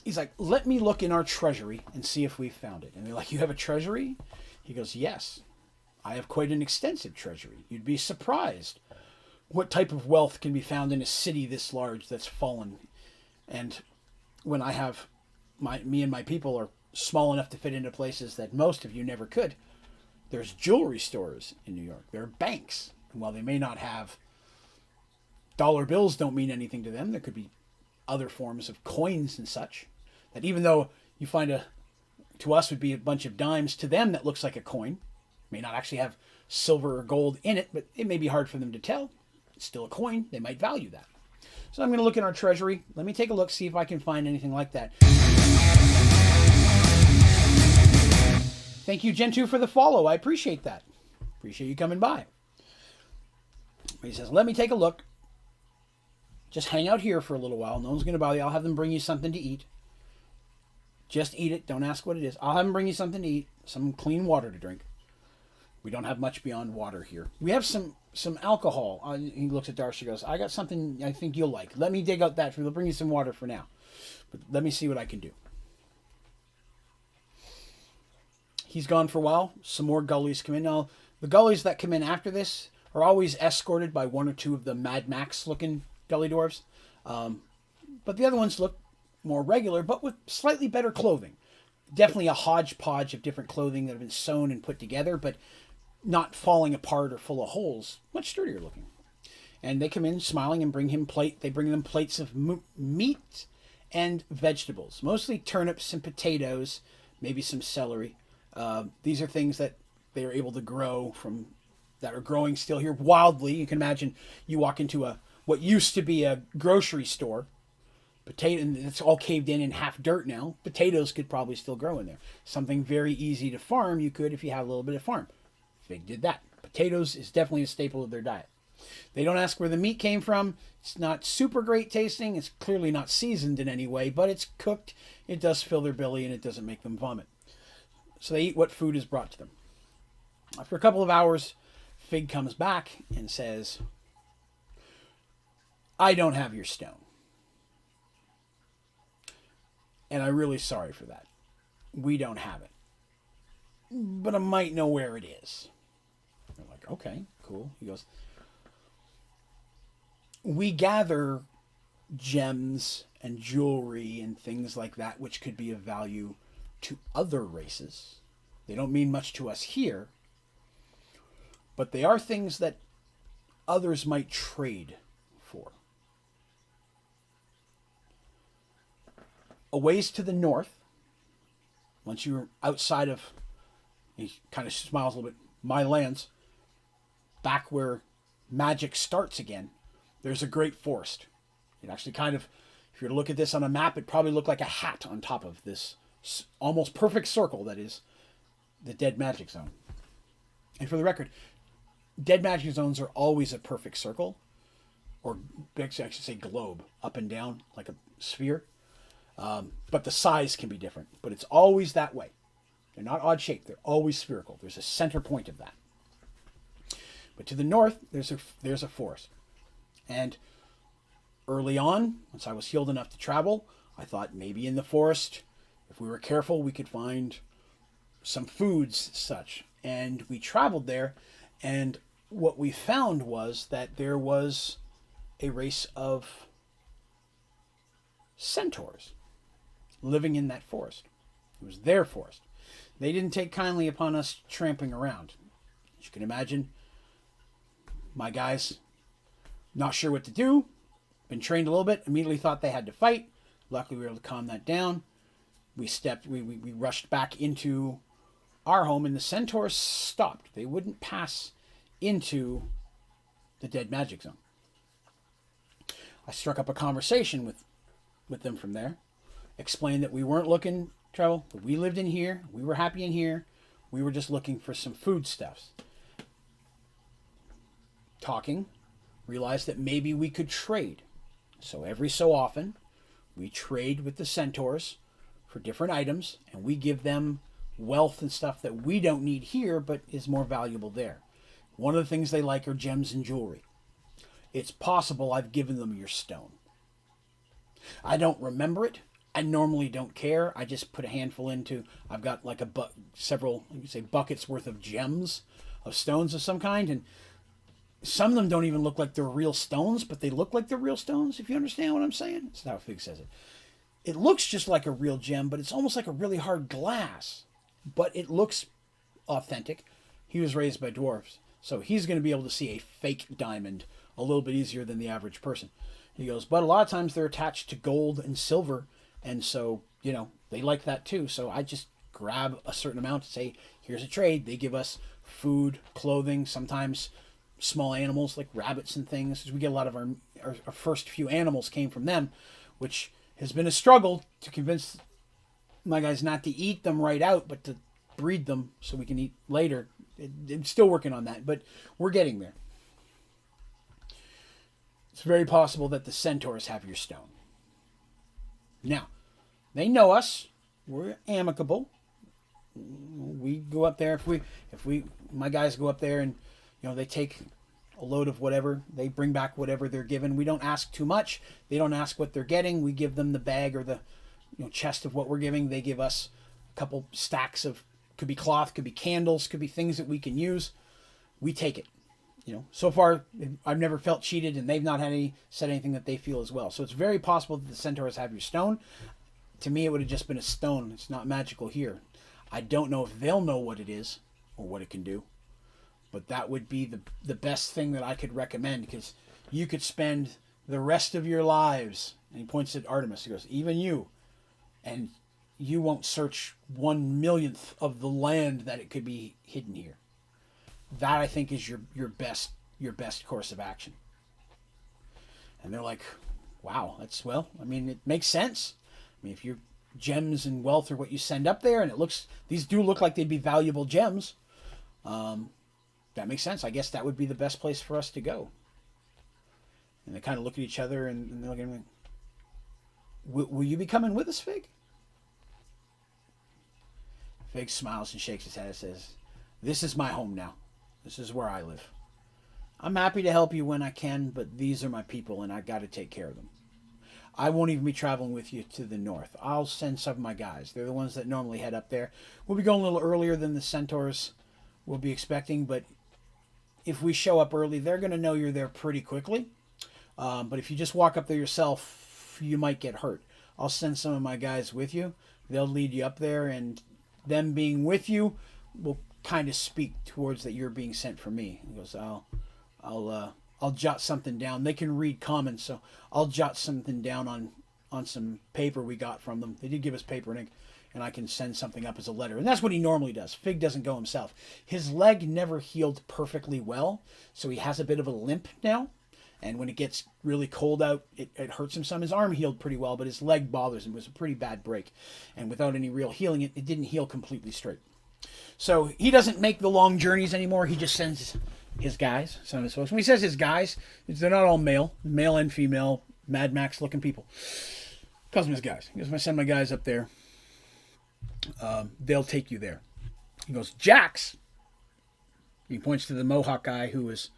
He's like, let me look in our treasury and see if we found it. And they're like, you have a treasury? He goes, yes. I have quite an extensive treasury. You'd be surprised what type of wealth can be found in a city this large that's fallen. And when I have me and my people are small enough to fit into places that most of you never could, there's jewelry stores in New York. There are banks. And while they may not have dollar bills, don't mean anything to them, there could be other forms of coins and such. That even though you find to us would be a bunch of dimes, to them that looks like a coin. May not actually have silver or gold in it, but it may be hard for them to tell. It's still a coin. They might value that. So I'm going to look in our treasury. Let me take a look, see if I can find anything like that. Thank you, Gentoo, for the follow. I appreciate that. Appreciate you coming by. He says, let me take a look. Just hang out here for a little while. No one's going to bother you. I'll have them bring you something to eat. Just eat it. Don't ask what it is. I'll have them bring you something to eat. Some clean water to drink. We don't have much beyond water here. We have some alcohol. He looks at Darcy and goes, I got something I think you'll like. Let me dig out that. They'll bring you some water for now. But let me see what I can do. He's gone for a while. Some more gullies come in. Now, the gullies that come in after this are always escorted by one or two of the Mad Max looking gully dwarves. But the other ones look more regular, but with slightly better clothing. Definitely a hodgepodge of different clothing that have been sewn and put together, but not falling apart or full of holes. Much sturdier looking. And they come in smiling and bring him They bring them plates of meat and vegetables. Mostly turnips and potatoes, maybe some celery. These are things that they are able to grow that are growing still here wildly. You can imagine you walk into what used to be a grocery store. And it's all caved in and half dirt now. Potatoes could probably still grow in there. Something very easy to farm, you could if you have a little bit of farm. Fig did that. Potatoes is definitely a staple of their diet. They don't ask where the meat came from. It's not super great tasting. It's clearly not seasoned in any way, but it's cooked. It does fill their belly and it doesn't make them vomit. So they eat what food is brought to them. After a couple of hours, Fig comes back and says, I don't have your stone. And I'm really sorry for that. We don't have it. But I might know where it is. They're like, okay, cool. He goes, we gather gems and jewelry and things like that, which could be of value to other races. They don't mean much to us here, but they are things that others might trade for. A ways to the north, once you're outside of, he kind of smiles a little bit, my lands, back where magic starts again, there's a great forest. It actually kind of, if you were to look at this on a map, it probably looked like a hat on top of this almost perfect circle that is the Dead Magic Zone. And for the record, Dead Magic Zones are always a perfect circle, or I should say globe, up and down like a sphere. But the size can be different. But it's always that way. They're not odd shaped. They're always spherical. There's a center point of that. But to the north, there's a forest. And early on, once I was healed enough to travel, I thought maybe in the forest, if we were careful, we could find some foods such. And we traveled there, and what we found was that there was a race of centaurs living in that forest. It was their forest. They didn't take kindly upon us tramping around. As you can imagine, my guys, not sure what to do, been trained a little bit, immediately thought they had to fight. Luckily, we were able to calm that down. We rushed back into our home, and the centaurs stopped. They wouldn't pass into the Dead Magic Zone. I struck up a conversation with them from there, explained that we weren't looking trouble, but we lived in here, we were happy in here, we were just looking for some foodstuffs. Talking, realized that maybe we could trade. So every so often, we trade with the centaurs for different items, and we give them wealth and stuff that we don't need here, but is more valuable there. One of the things they like are gems and jewelry. It's possible I've given them your stone. I don't remember it. I normally don't care. I just put a handful into, I've got like several, you could say buckets worth of gems, of stones of some kind, and some of them don't even look like they're real stones, but they look like they're real stones, if you understand what I'm saying. That's how Fig says it. It looks just like a real gem, but it's almost like a really hard glass. But it looks authentic. He was raised by dwarves, so he's going to be able to see a fake diamond a little bit easier than the average person. He goes, but a lot of times they're attached to gold and silver, and so, they like that too. So I just grab a certain amount and say, here's a trade. They give us food, clothing, sometimes small animals like rabbits and things. Because we get a lot of our first few animals came from them, which has been a struggle to convince my guys not to eat them right out, but to breed them so we can eat later. I'm still working on that, but we're getting there. It's very possible that the centaurs have your stone. Now, they know us. We're amicable. We go up there if my guys go up there and they take a load of whatever, they bring back whatever they're given. We don't ask too much. They don't ask what they're getting. We give them the bag or the chest of what we're giving. They give us a couple stacks of, could be cloth, could be candles, could be things that we can use. We take it. So far I've never felt cheated, and they've not said anything that they feel as well. So it's very possible that the centaurs have your stone. To me, it would have just been a stone. It's not magical here. I don't know if they'll know what it is or what it can do, but that would be the best thing that I could recommend, because you could spend the rest of your lives, and he points at Artemis, he goes, even you, and you won't search 1/1,000,000th of the land that it could be hidden here. That, I think, is your best course of action. And they're like, wow, it makes sense. If your gems and wealth are what you send up there, and these do look like they'd be valuable gems, that makes sense. I guess that would be the best place for us to go. And they kind of look at each other, and they're looking at me, will you be coming with us, Fig? Fig smiles and shakes his head and says, this is my home now. This is where I live. I'm happy to help you when I can, but these are my people, and I got to take care of them. I won't even be traveling with you to the north. I'll send some of my guys. They're the ones that normally head up there. We'll be going a little earlier than the centaurs will be expecting, but if we show up early, they're going to know you're there pretty quickly. But if you just walk up there yourself, you might get hurt. I'll send some of my guys with you. They'll lead you up there, and them being with you will kind of speak towards that you're being sent for me. He goes, I'll jot something down. They can read common, so I'll jot something down on some paper we got from them. They did give us paper and ink, and I can send something up as a letter. And that's what he normally does. Fig doesn't go himself. His leg never healed perfectly well, so he has a bit of a limp now. And when it gets really cold out, it hurts him some. His arm healed pretty well, but his leg bothers him. It was a pretty bad break. And without any real healing, it didn't heal completely straight. So he doesn't make the long journeys anymore. He just sends his guys, some of his folks. When he says his guys, they're not all male and female, Mad Max looking people. Calls them his guys. He goes, I send my guys up there. They'll take you there. He goes, Jax. He points to the Mohawk guy who was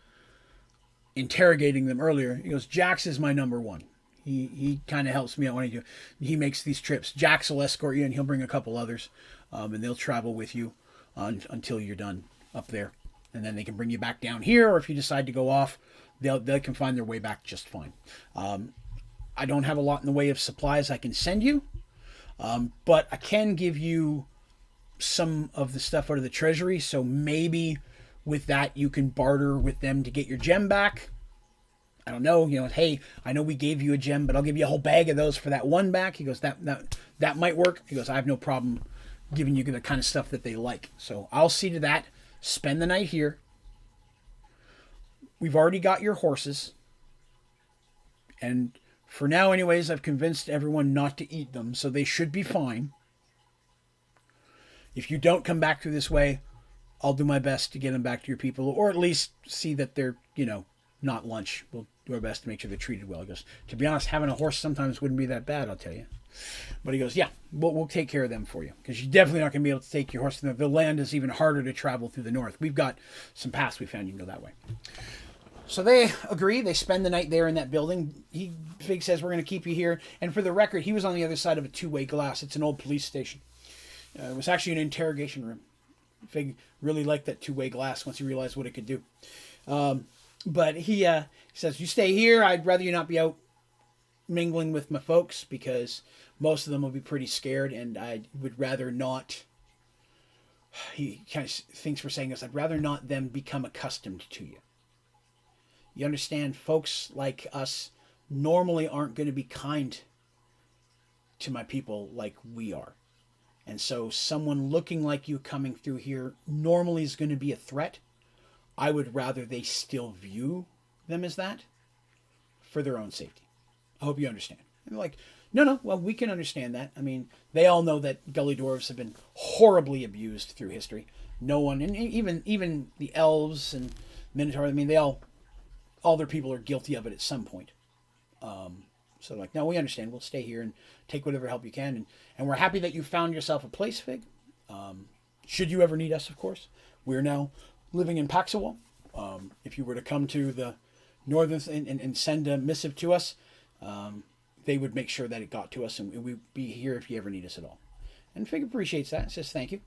interrogating them earlier. He goes, Jax is my number one. He kind of helps me out when he makes these trips. Jax will escort you, and he'll bring a couple others, and they'll travel with you until you're done up there. And then they can bring you back down here, or if you decide to go off, they can find their way back just fine. I don't have a lot in the way of supplies I can send you, but I can give you some of the stuff out of the treasury, so maybe with that you can barter with them to get your gem back. I don't know, hey, I know we gave you a gem, but I'll give you a whole bag of those for that one back. He goes, that might work. He goes, I have no problem giving you the kind of stuff that they like. So I'll see to that. Spend the night here. We've already got your horses. And for now anyways, I've convinced everyone not to eat them, so they should be fine. If you don't come back through this way, I'll do my best to get them back to your people, or at least see that they're, not lunch. We'll do our best to make sure they're treated well. He goes, to be honest, having a horse sometimes wouldn't be that bad, I'll tell you. But he goes, yeah, we'll take care of them for you, because you're definitely not going to be able to take your horse to the land is even harder to travel through the north. We've got some paths we found you can go that way. So they agree. They spend the night there in that building. Fig says, we're going to keep you here. And for the record, he was on the other side of a two-way glass. It's an old police station. It was actually an interrogation room. Fig really liked that two-way glass once he realized what it could do. But he says, you stay here. I'd rather you not be out mingling with my folks, because most of them will be pretty scared, and I would rather not. He kind of thinks we're saying this. I'd rather not them become accustomed to you. You understand, folks like us normally aren't going to be kind to my people like we are. And so someone looking like you coming through here normally is going to be a threat. I would rather they still view them as that for their own safety. I hope you understand. And they're like, no, well, we can understand that. I mean, they all know that gully dwarves have been horribly abused through history. No one, and even the elves and Minotaur, I mean, all their people are guilty of it at some point. So like, no, we understand. We'll stay here and take whatever help you can. And we're happy that you found yourself a place, Fig. Should you ever need us, of course. We're now living in Paxawal. If you were to come to the northern and send a missive to us, they would make sure that it got to us, and we'd be here if you ever need us at all. And Fig appreciates that and says thank you.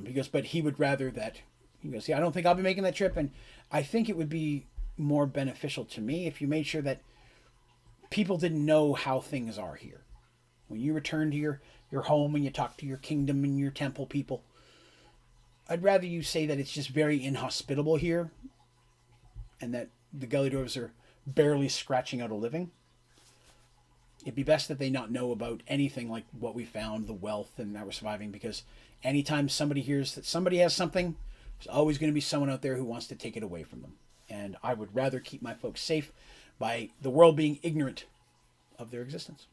He goes, but he would rather that. He goes, yeah, I don't think I'll be making that trip, and I think it would be more beneficial to me if you made sure that people didn't know how things are here. When you return to your home and you talk to your kingdom and your temple people, I'd rather you say that it's just very inhospitable here, and that the gully dwarves are barely scratching out a living. It'd be best that they not know about anything like what we found, the wealth, and that we're surviving, because anytime somebody hears that somebody has something, there's always going to be someone out there who wants to take it away from them. And I would rather keep my folks safe by the world being ignorant of their existence.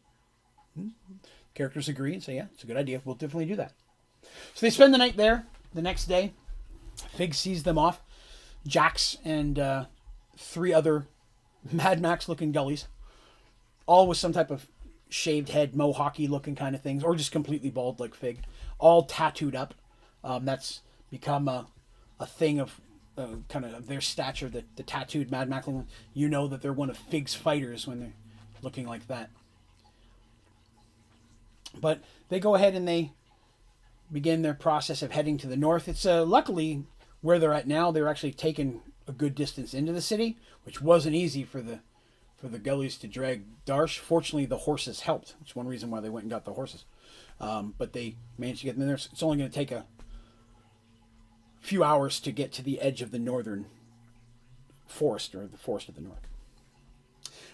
Characters agree and say, yeah, it's a good idea. We'll definitely do that. So they spend the night there. The next day, Fig sees them off. Jax and 3 other Mad Max looking gullies, all with some type of shaved head, mohawky looking kind of things, or just completely bald like Fig, all tattooed up. That's become a thing of kind of their stature, the tattooed Mad Max. You know that they're one of Fig's fighters when they're looking like that. But they go ahead and they begin their process of heading to the north. It's luckily where they're at now. They're actually taking a good distance into the city, which wasn't easy for the for the gullies to drag Darsh. Fortunately, the horses helped. That's one reason why they went and got the horses. But they managed to get them there. It's only going to take a few hours to get to the edge of the northern forest, or the forest of the north.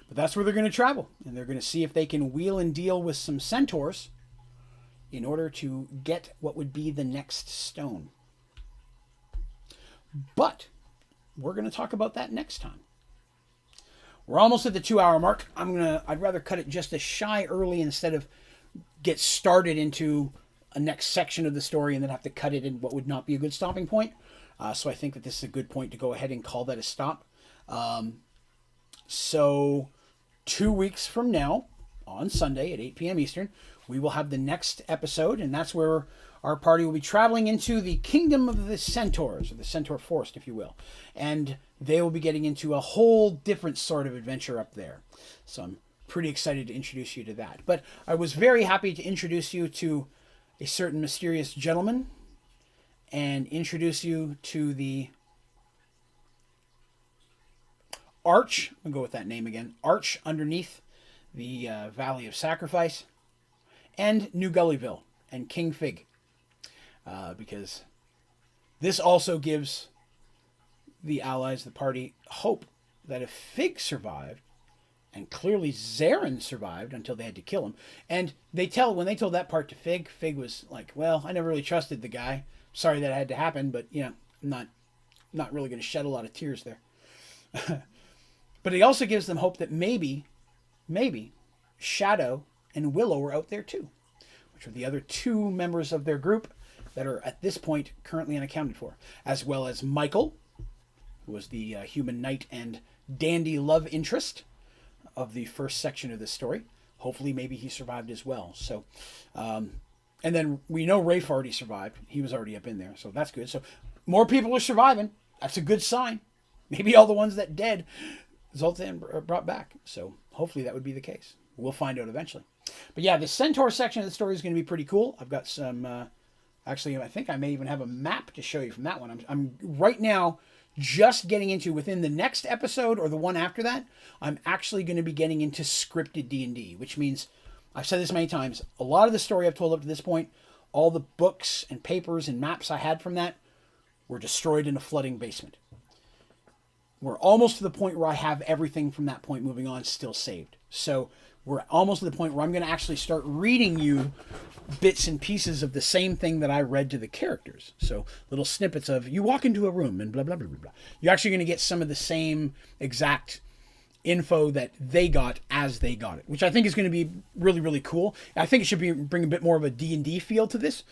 But that's where they're going to travel, and they're going to see if they can wheel and deal with some centaurs in order to get what would be the next stone. But we're going to talk about that next time. We're almost at the 2-hour mark. I'd rather cut it just a shy early instead of get started into a next section of the story and then have to cut it in what would not be a good stopping point. So I think that this is a good point to go ahead and call that a stop. So 2 weeks from now, on Sunday at 8 p.m. Eastern, we will have the next episode, and that's where our party will be traveling into the kingdom of the centaurs, or the centaur forest, if you will. And they will be getting into a whole different sort of adventure up there. So I'm pretty excited to introduce you to that. But I was very happy to introduce you to a certain mysterious gentleman and introduce you to the arch. I'll go with that name again. Arch underneath the Valley of Sacrifice, and New Gullyville and King Fig. Because this also gives the allies, the party, hope that if Fig survived, and clearly Zarin survived until they had to kill him. And when they told that part to Fig, Fig was like, well, I never really trusted the guy. Sorry that had to happen, but I'm not really going to shed a lot of tears there. But it also gives them hope that maybe Shadow and Willow were out there too, which are the other two members of their group that are at this point currently unaccounted for, as well as Michael, who was the human knight and dandy love interest of the first section of this story. Hopefully maybe he survived as well. So, and then we know Rafe already survived. He was already up in there, so that's good. So more people are surviving. That's a good sign. Maybe all the ones that dead, Zoltan brought back. So hopefully that would be the case. We'll find out eventually. But yeah, the centaur section of the story is going to be pretty cool. I've got some, actually, I think I may even have a map to show you from that one. I'm right now just getting into, within the next episode or the one after that, I'm actually going to be getting into scripted D&D, which means, I've said this many times, a lot of the story I've told up to this point, all the books and papers and maps I had from that were destroyed in a flooding basement. We're almost to the point where I have everything from that point moving on still saved. So we're almost to the point where I'm going to actually start reading you bits and pieces of the same thing that I read to the characters. So little snippets of, you walk into a room and blah, blah, blah, blah, blah. You're actually going to get some of the same exact info that they got as they got it, which I think is going to be really, really cool. I think it should bring a bit more of a D&D feel to this,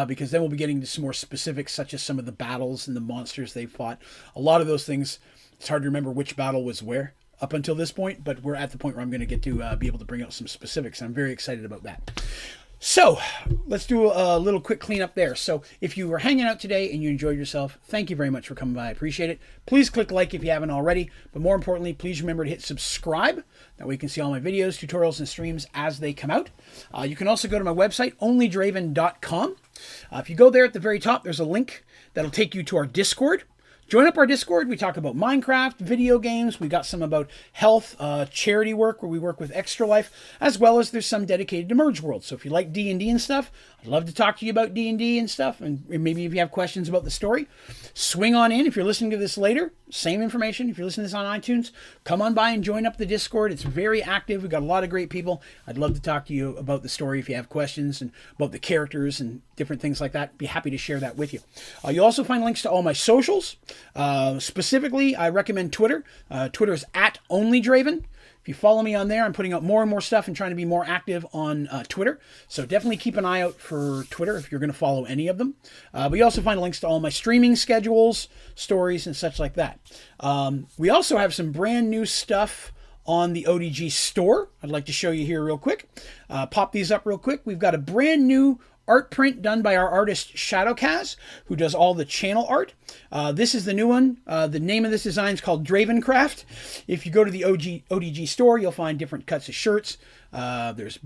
because then we'll be getting to some more specifics, such as some of the battles and the monsters they fought. A lot of those things, it's hard to remember which battle was where up until this point, but we're at the point where I'm going to get to be able to bring out some specifics. I'm very excited about that. So let's do a little quick cleanup there. So if you were hanging out today and you enjoyed yourself, thank you very much for coming by. I appreciate it. Please click like if you haven't already, but more importantly, please remember to hit subscribe. That way you can see all my videos, tutorials, and streams as they come out. You can also go to my website, Onlydraven.com. If you go there at the very top, there's a link that'll take you to our Discord. Join up our Discord. We talk about Minecraft, video games. We got some about health, charity work where we work with Extra Life, as well as there's some dedicated to Mergeworlds. So if you like D&D and stuff, I'd love to talk to you about D&D and stuff. And maybe if you have questions about the story, swing on in. If you're listening to this later, same information. If you're listening to this on iTunes, come on by and join up the Discord. It's very active. We've got a lot of great people. I'd love to talk to you about the story if you have questions and about the characters and different things like that. Be happy to share that with you. You'll also find links to all my socials. Specifically, I recommend Twitter. Twitter is @Onlydraven. If you follow me on there, I'm putting out more and more stuff and trying to be more active on Twitter. So definitely keep an eye out for Twitter if you're going to follow any of them. But you also find links to all my streaming schedules, stories, and such like that. We also have some brand new stuff on the ODG store. I'd like to show you here real quick. Pop these up real quick. We've got a brand new art print done by our artist Shadowcast, who does all the channel art. This is the new one. The name of this design is called Dravencraft. If you go to the ODG store, you'll find different cuts of shirts. There's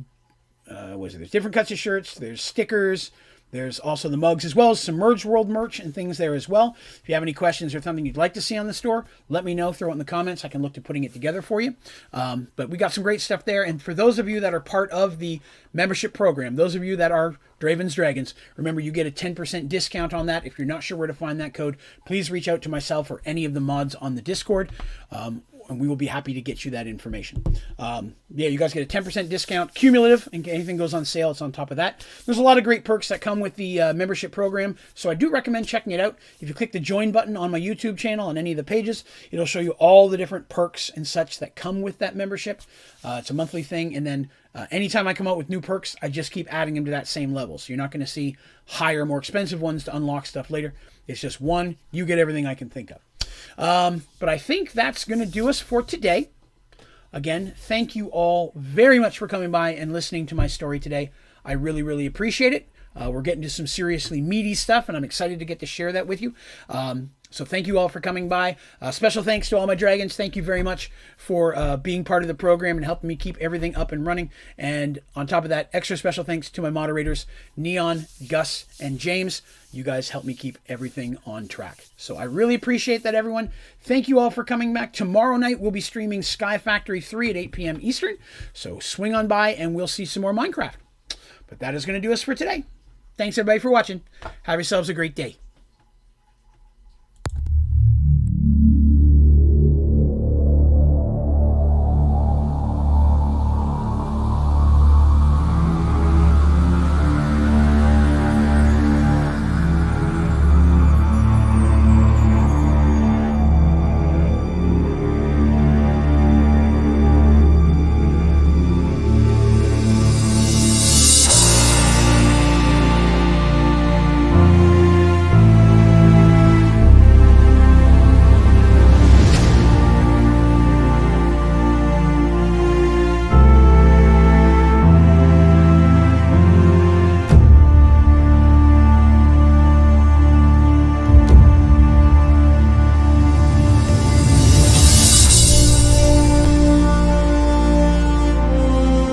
different cuts of shirts. There's stickers. There's also the mugs as well as some Mergeworld merch and things there as well. If you have any questions or something you'd like to see on the store, let me know. Throw it in the comments. I can look to putting it together for you. But we got some great stuff there. And for those of you that are part of the membership program, those of you that are Draven's Dragons, remember you get a 10% discount on that. If you're not sure where to find that code, please reach out to myself or any of the mods on the Discord. And we will be happy to get you that information. Yeah, you guys get a 10% discount, cumulative, and anything goes on sale, it's on top of that. There's a lot of great perks that come with the membership program, so I do recommend checking it out. If you click the join button on my YouTube channel on any of the pages, it'll show you all the different perks and such that come with that membership. It's a monthly thing, and then anytime I come out with new perks, I just keep adding them to that same level. So you're not going to see higher, more expensive ones to unlock stuff later. It's just one, you get everything I can think of. But I think that's going to do us for today. Again, thank you all very much for coming by and listening to my story today. I really, really appreciate it. We're getting to some seriously meaty stuff, and I'm excited to get to share that with you. So thank you all for coming by. Special thanks to all my dragons. Thank you very much for being part of the program and helping me keep everything up and running. And on top of that, extra special thanks to my moderators, Neon, Gus, and James. You guys help me keep everything on track. So I really appreciate that, everyone. Thank you all for coming back. Tomorrow night, we'll be streaming Sky Factory 3 at 8 p.m. Eastern. So swing on by and we'll see some more Minecraft. But that is going to do us for today. Thanks, everybody, for watching. Have yourselves a great day.